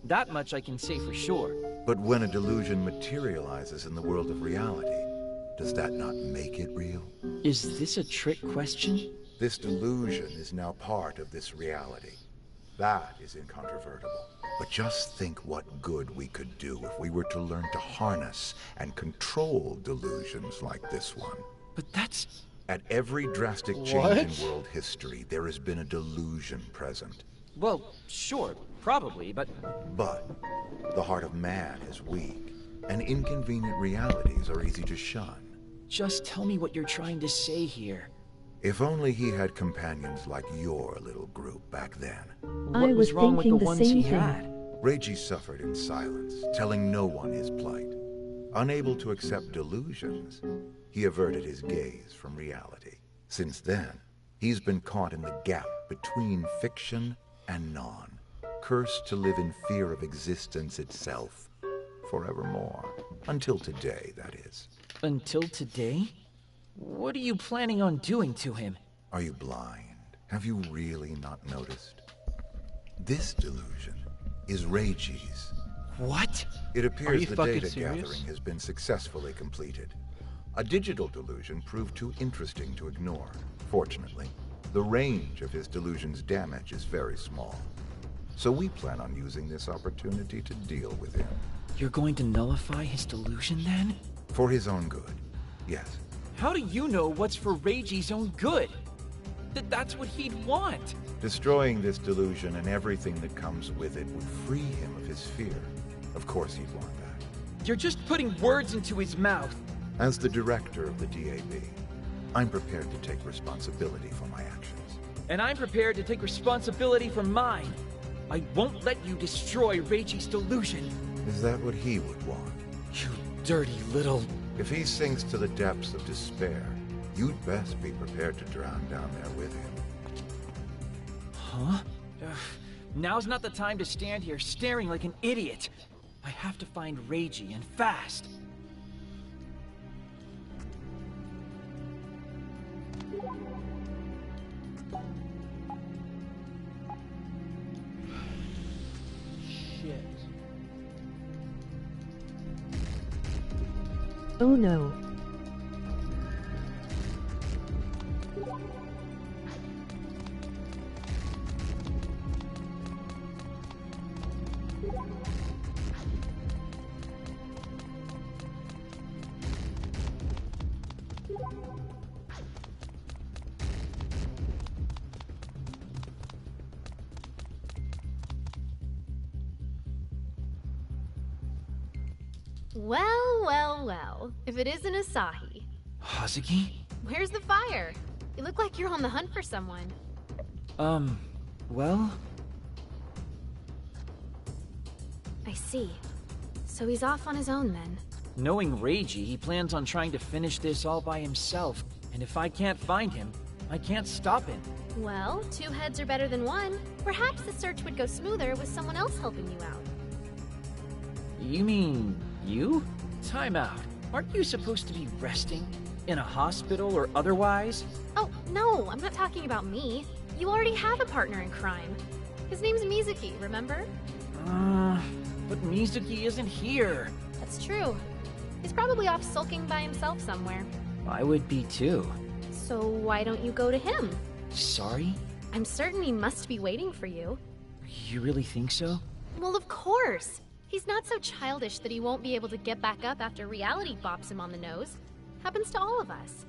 That much I can say for sure. But when a delusion materializes in the world of reality, does that not make it real? Is this a trick question? This delusion is now part of this reality. That is incontrovertible. But just think what good we could do if we were to learn to harness and control delusions like this one. But that's... At every drastic change in world history, there has been a delusion present. Well, sure, probably, but... But the heart of man is weak, and inconvenient realities are easy to shun. Just tell me what you're trying to say here. If only he had companions like your little group back then. What was wrong with the ones he had? Reiji suffered in silence, telling no one his plight. Unable to accept delusions, he averted his gaze from reality. Since then, he's been caught in the gap between fiction and non, cursed to live in fear of existence itself forevermore. Until today, that is. Until today? What are you planning on doing to him? Are you blind? Have you really not noticed? This delusion is Reiji's. What? It appears the data serious? gathering has been successfully completed. A digital delusion proved too interesting to ignore. Fortunately, the range of his delusion's damage is very small. So we plan on using this opportunity to deal with him. You're going to nullify his delusion then? For his own good, yes. How do you know what's for Reiji's own good? That's what he'd want. Destroying this delusion and everything that comes with it would free him of his fear. Of course he'd want that. You're just putting words into his mouth. As the director of the DAB, I'm prepared to take responsibility for my actions. And I'm prepared to take responsibility for mine. I won't let you destroy Reiji's delusion. Is that what he would want? You dirty little... If he sinks to the depths of despair, you'd best be prepared to drown down there with him. Huh? Now's not the time to stand here staring like an idiot. I have to find Reiji, and fast. Shit. Oh no. Well, well, well. If it isn't Asahi. Hazuki? Where's the fire? You look like you're on the hunt for someone. Well? I see. So he's off on his own then. Knowing Reiji, he plans on trying to finish this all by himself. And if I can't find him, I can't stop him. Well, two heads are better than one. Perhaps the search would go smoother with someone else helping you out. You mean you? Time out. Aren't you supposed to be resting? In a hospital or otherwise? Oh, no, I'm not talking about me. You already have a partner in crime. His name's Mizuki, remember? But Mizuki isn't here. That's true. He's probably off sulking by himself somewhere. I would be too. So why don't you go to him? Sorry? I'm certain he must be waiting for you. You really think so? Well, of course. He's not so childish that he won't be able to get back up after reality bops him on the nose. Happens to all of us.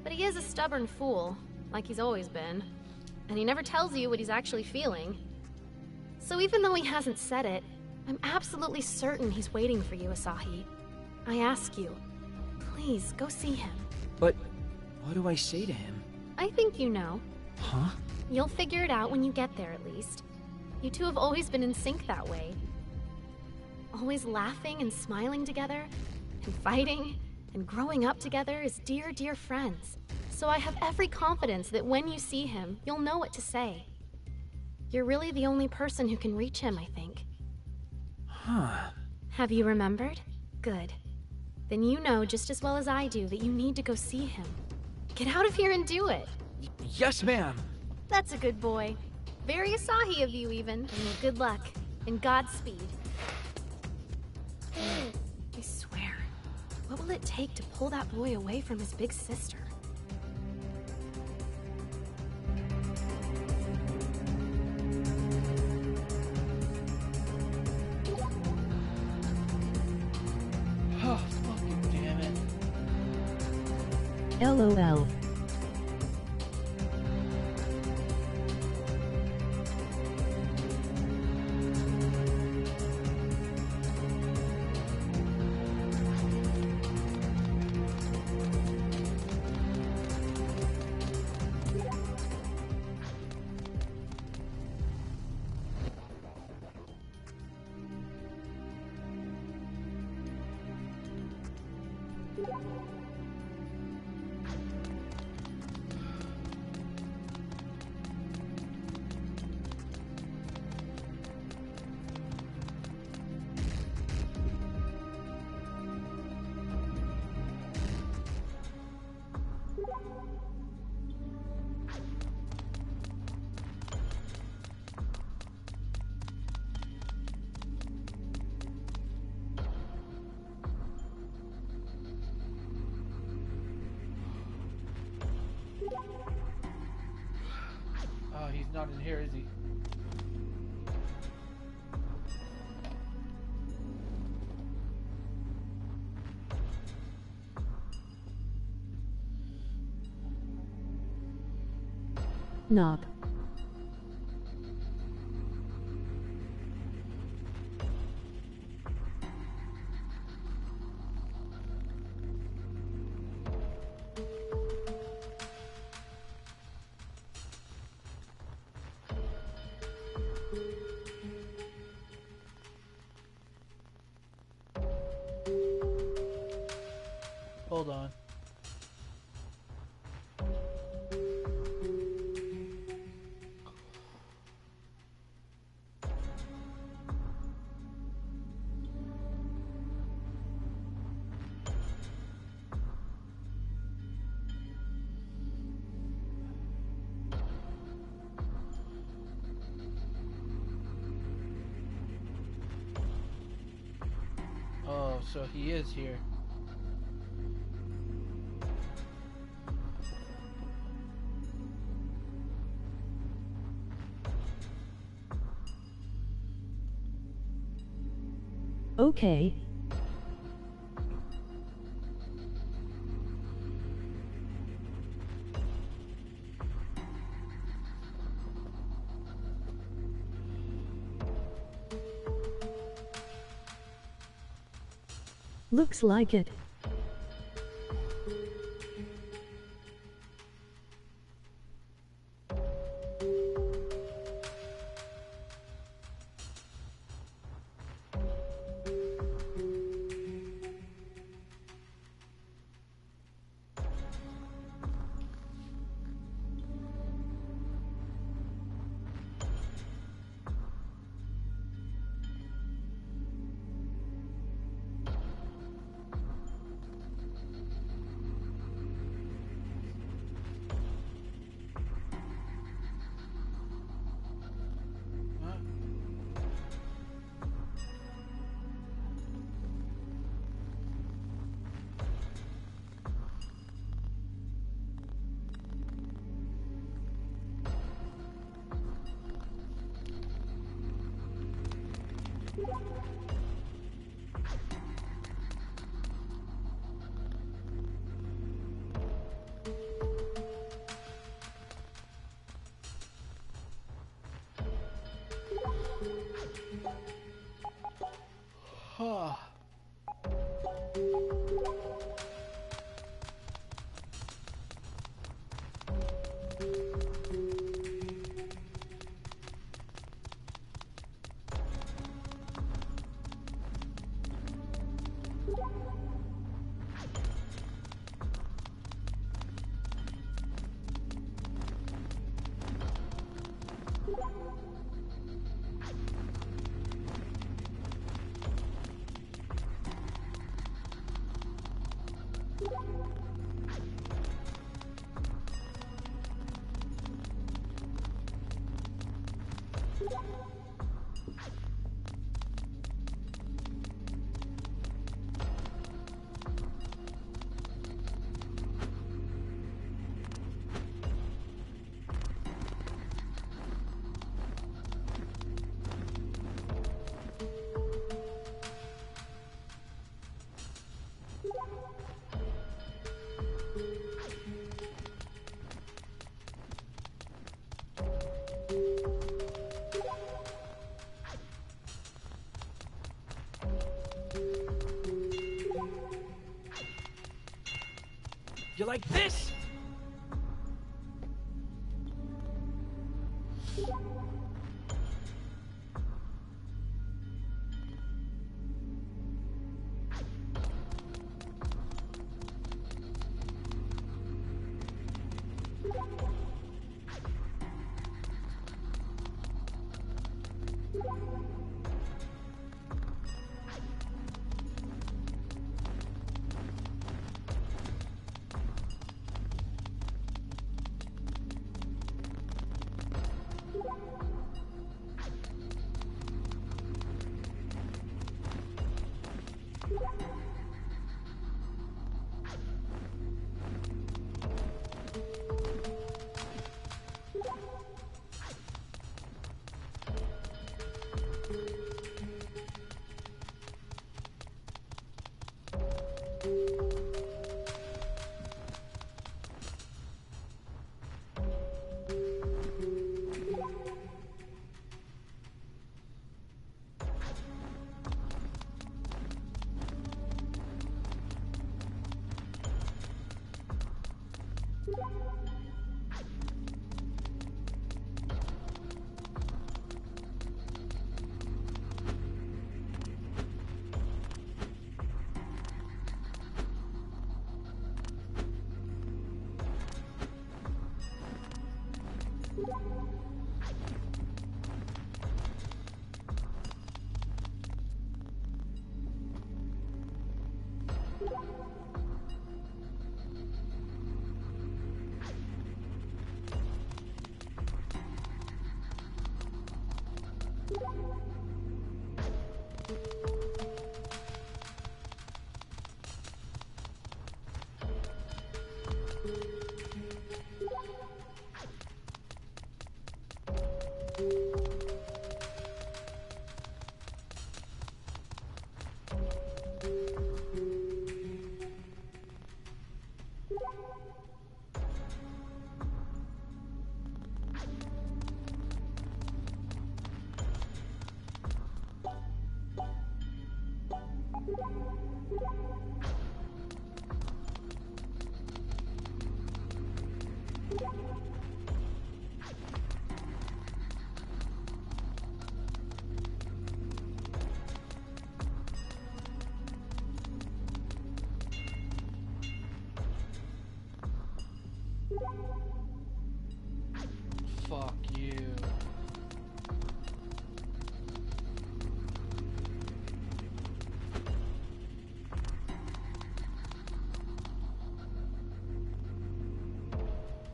But he is a stubborn fool, like he's always been. And he never tells you what he's actually feeling. So even though he hasn't said it, I'm absolutely certain he's waiting for you, Asahi. I ask you, please go see him. But what do I say to him? I think you know. Huh? You'll figure it out when you get there, at least. You two have always been in sync that way. Always laughing and smiling together, and fighting, and growing up together as dear, dear friends. So I have every confidence that when you see him, you'll know what to say. You're really the only person who can reach him, I think. Huh. Have you remembered? Good. Then you know just as well as I do that you need to go see him. Get out of here and do it. Yes, ma'am. That's a good boy. Very Asahi of you, even. Well, good luck. And Godspeed. I swear, what will it take to pull that boy away from his big sister? Oh, fucking damn it. LOL. Oh, he's not in here, is he? Knob. Hold on. Oh, so he is here. Okay. Looks like it. Oh. You like this? Fuck you.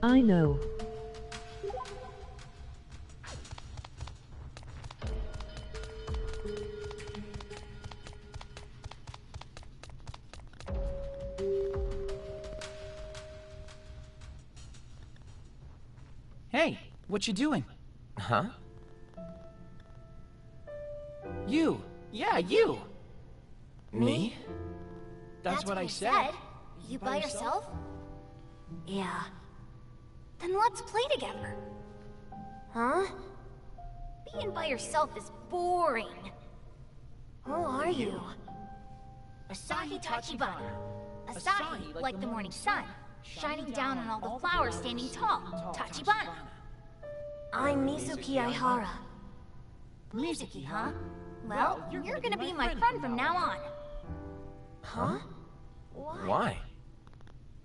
I know. Hey, what you doing? Huh? You. Yeah, you. Me? That's what I said. You by yourself? Yeah. Then let's play together. Huh? Being by yourself is boring. Who are you? Asahi Tachibana. Asahi, like the morning sun, shining down on all the flowers standing tall. Tachibana. I'm Mizuki Aihara. Mizuki, huh? Well, you're gonna be my friend from now on. Huh? Why?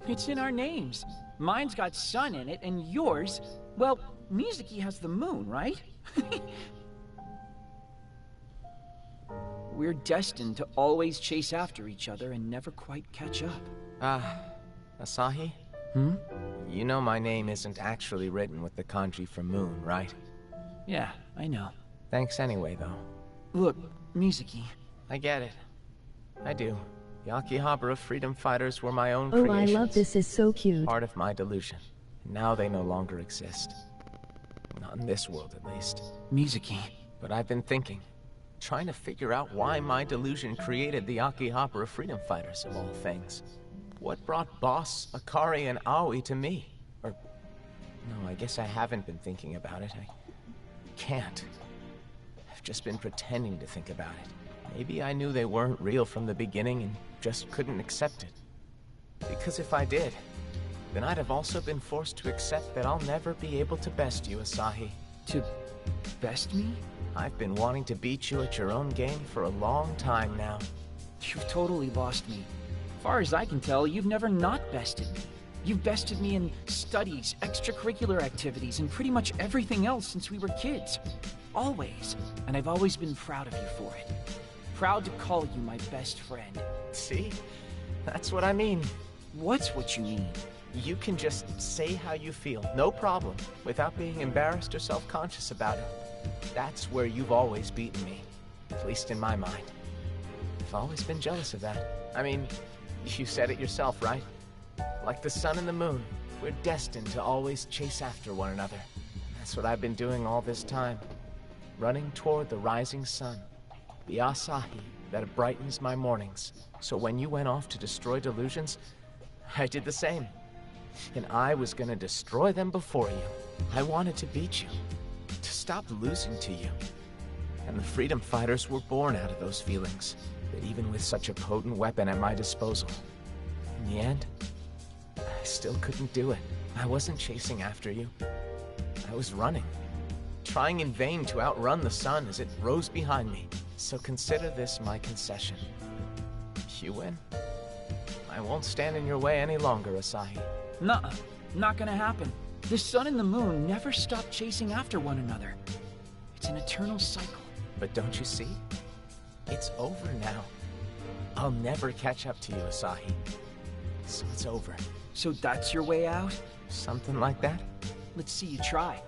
It's in our names. Mine's got sun in it, and yours, well, Mizuki has the moon, right? We're destined to always chase after each other and never quite catch up. Asahi? Hmm? You know my name isn't actually written with the kanji for moon, right? Yeah, I know. Thanks anyway, though. Look, Mizuki. I get it. I do. The Akihabara freedom fighters were my own Oh, creations. I love this, is so cute. Part of my delusion. Now they no longer exist. Not in this world, at least. Mizuki. But I've been thinking, trying to figure out why my delusion created the Akihabara freedom fighters, of all things. What brought Boss, Akari, and Aoi to me? Or, no, I guess I haven't been thinking about it. I can't. I've just been pretending to think about it. Maybe I knew they weren't real from the beginning and just couldn't accept it. Because if I did, then I'd have also been forced to accept that I'll never be able to best you, Asahi. To best me? I've been wanting to beat you at your own game for a long time now. You've totally lost me. Far as I can tell, you've never not bested me. You've bested me in studies, extracurricular activities, and pretty much everything else since we were kids. Always. And I've always been proud of you for it. Proud to call you my best friend. See? That's what I mean. What's what you mean? You can just say how you feel, no problem, without being embarrassed or self-conscious about it. That's where you've always beaten me, at least in my mind. I've always been jealous of that. I mean, you said it yourself, right? Like the sun and the moon, we're destined to always chase after one another. That's what I've been doing all this time. Running toward the rising sun. The Asahi that brightens my mornings. So when you went off to destroy delusions, I did the same. And I was gonna destroy them before you. I wanted to beat you. To stop losing to you. And the freedom fighters were born out of those feelings. But even with such a potent weapon at my disposal, in the end, I still couldn't do it. I wasn't chasing after you. I was running. Trying in vain to outrun the sun as it rose behind me. So consider this my concession. You win. I won't stand in your way any longer, Asahi. Nuh-uh. Not gonna happen. The sun and the moon never stop chasing after one another. It's an eternal cycle. But don't you see? It's over now. I'll never catch up to you, Asahi. So it's over. So that's your way out? Something like that? Let's see you try.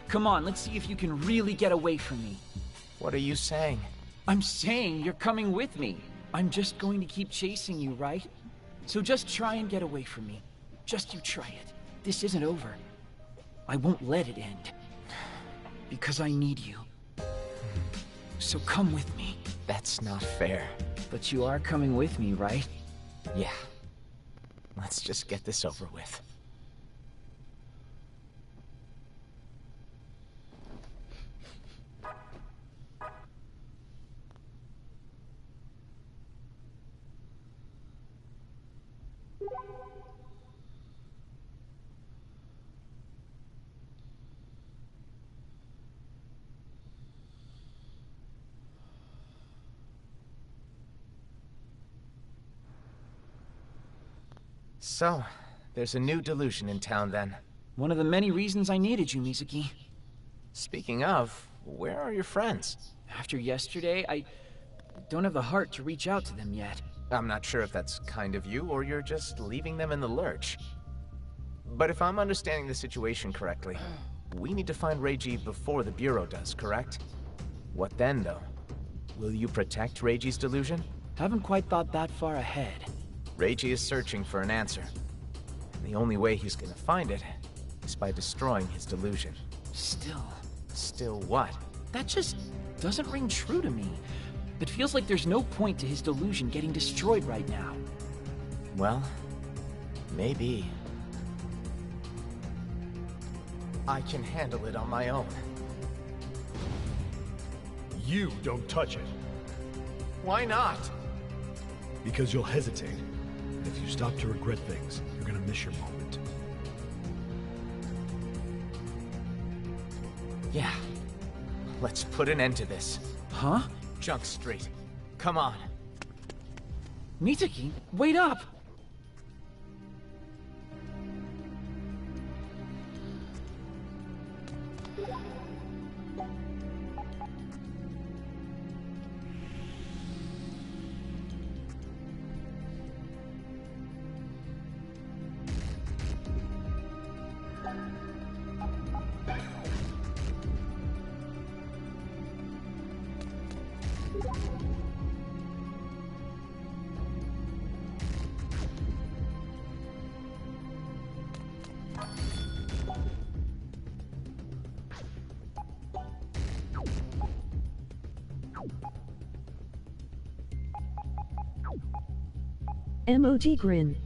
Come on, let's see if you can really get away from me. What are you saying? I'm saying you're coming with me. I'm just going to keep chasing you, right? So just try and get away from me. Just you try it. This isn't over. I won't let it end. Because I need you. So come with me. That's not fair. But you are coming with me, right? Yeah. Let's just get this over with. So, there's a new delusion in town then. One of the many reasons I needed you, Mizuki. Speaking of, where are your friends? After yesterday, I don't have the heart to reach out to them yet. I'm not sure if that's kind of you, or you're just leaving them in the lurch. But if I'm understanding the situation correctly, we need to find Reiji before the Bureau does, correct? What then, though? Will you protect Reiji's delusion? Haven't quite thought that far ahead. Reiji is searching for an answer. And the only way he's gonna find it is by destroying his delusion. Still what? That just doesn't ring true to me. It feels like there's no point to his delusion getting destroyed right now. Well, maybe. I can handle it on my own. You don't touch it. Why not? Because you'll hesitate. And if you stop to regret things, you're gonna miss your moment. Yeah. Let's put an end to this. Huh? Junk Street. Come on. Mizuki, wait up! Emoji grin.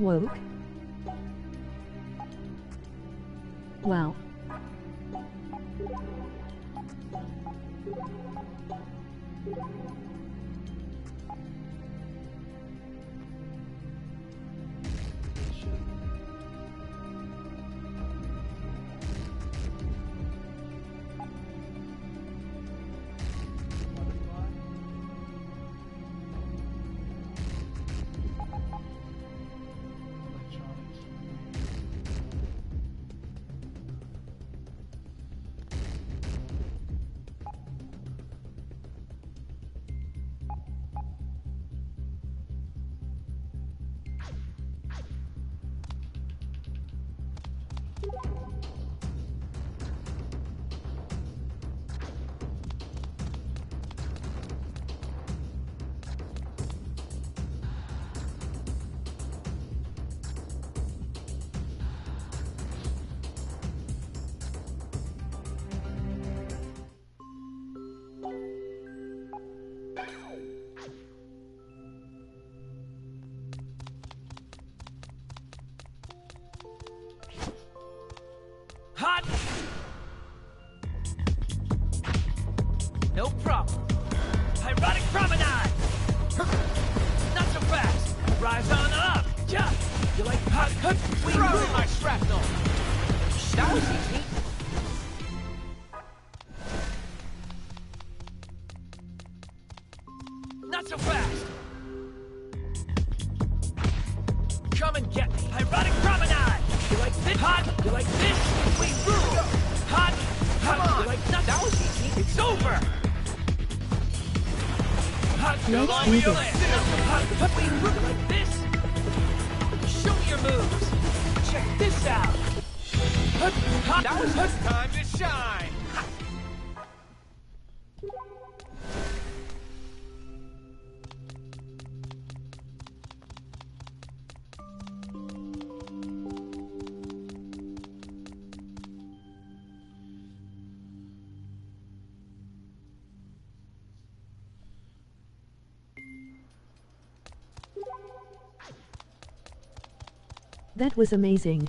Woke. Wow. Hot! No problem. Ironic promenade! Not so fast! Rise on up! Yeah! You like hot? We Throw in my shrapnel! That was easy. Not so fast! Come and get me! Ironic promenade! You like this? Hot! You like this? We rule! Hot! Come on! You like nothing? That was easy. It's over! Hot! Let's do Hot! We rule like this? Show me your moves! Check this out! Hot! That was his time to shine! That was amazing.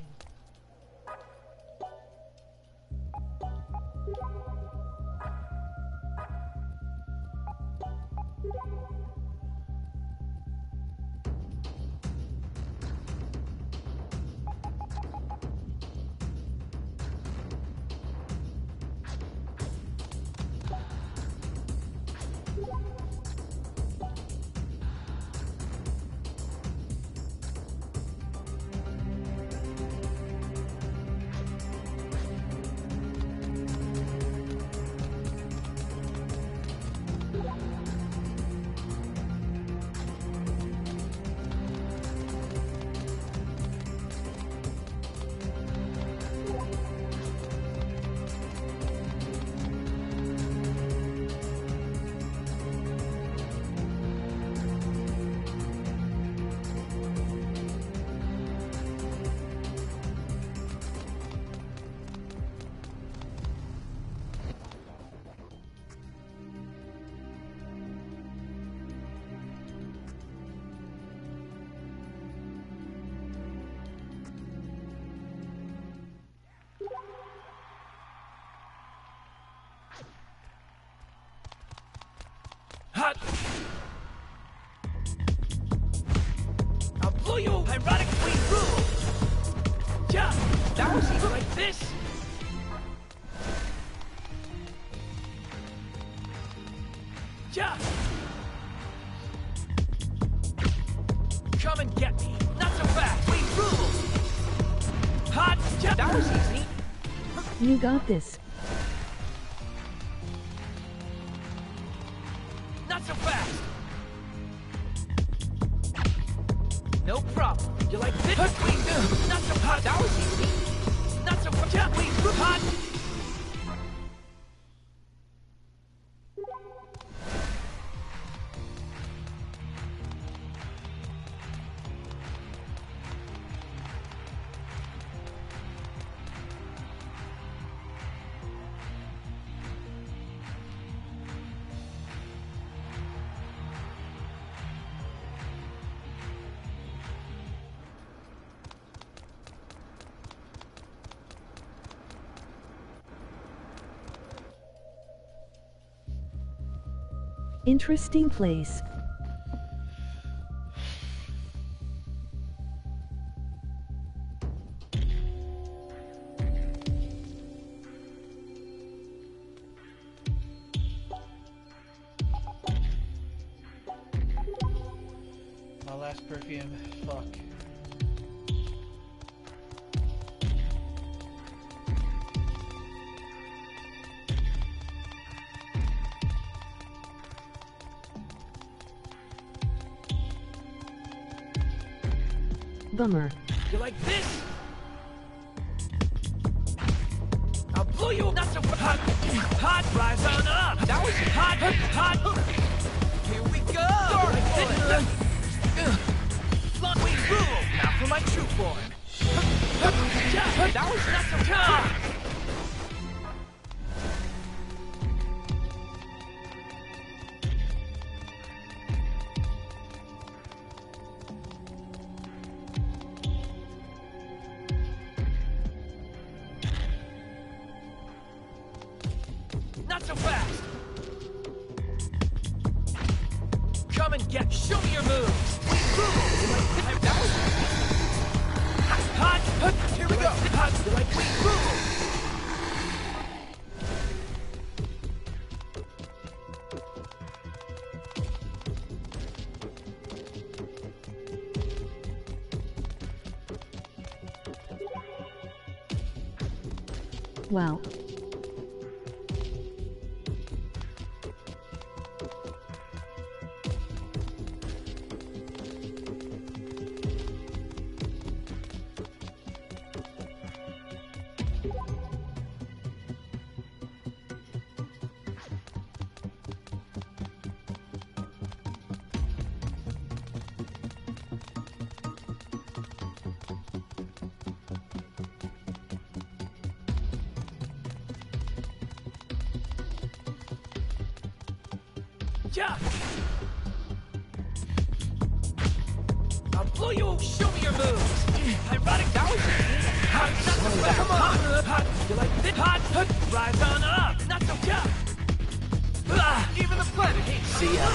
blow you! Ironic we rule! Yeah! That was easy like this! Yeah! Come and get me! Not so fast! We rule! Hot! Yeah! That was easy! You got this. Not so fast! No problem. You like this? Not so hot. That was easy. Not so hot. Yeah, hot. Interesting place. My last perfume. Fuck. Bummer. You like this? I'll blow you. Not so hot. Hot. Rise on up. That was hot. Hot. Here we go. We rule. Now for my true form. That was not so tough. Not so fast! Come and get. Show me your moves! That was hot! Here we go! Hot! You like we rule! Wow. Yeah! I'll blow you! Show me your moves! Ironic, that was easy! Hot, not so fast! Come on! Hot! You like this? Hot! Rise on up! Not so tough! Even the planet hates See ya.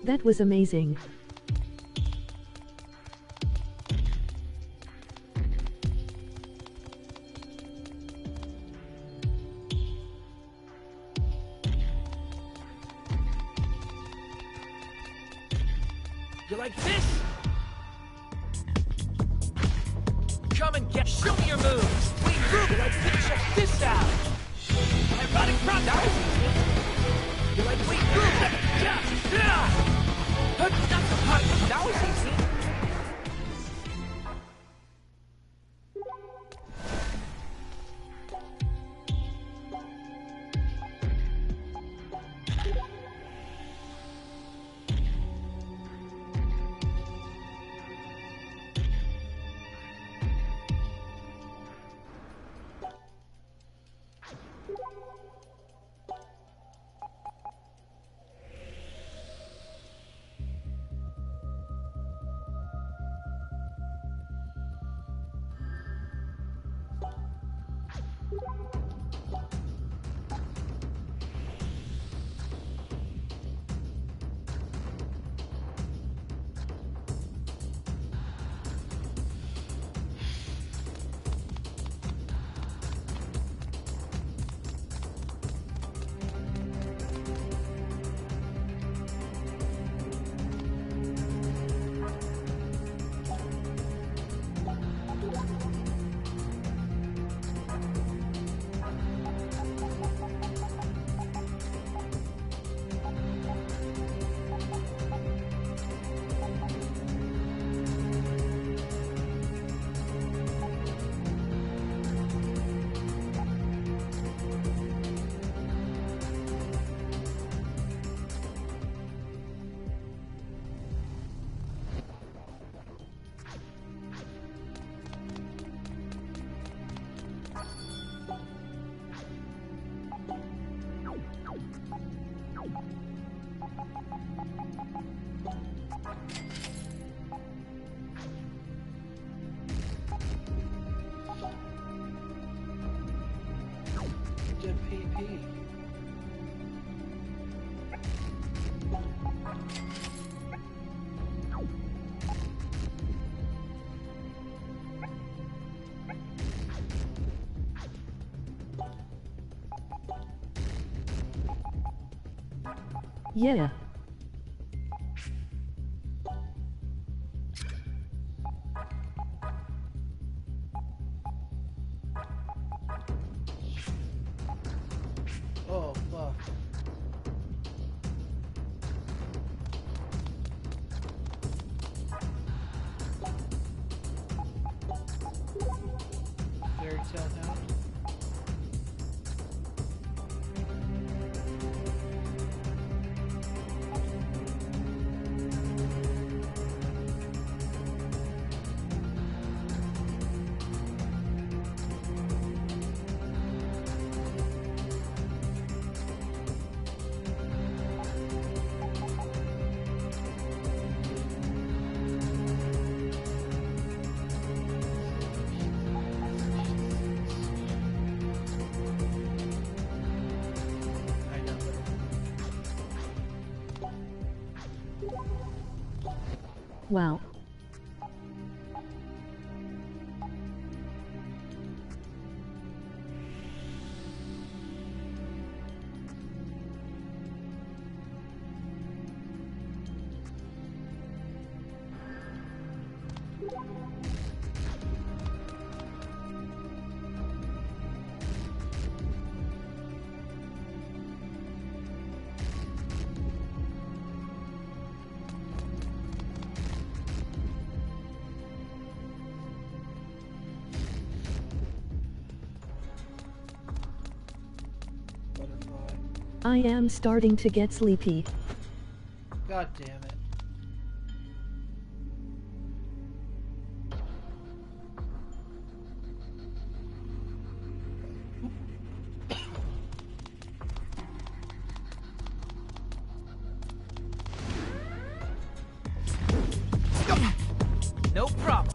That was amazing. You like this? Come and get. Show me your moves. We move. You like this? Check this out. Ironic prop. That was easy. You like we move. Yeah. Yeah. Not so hot. That was easy. DAB. Yeah. Oh, fuck. Fairy tale now. Wow. I am starting to get sleepy. God damn it. No problem.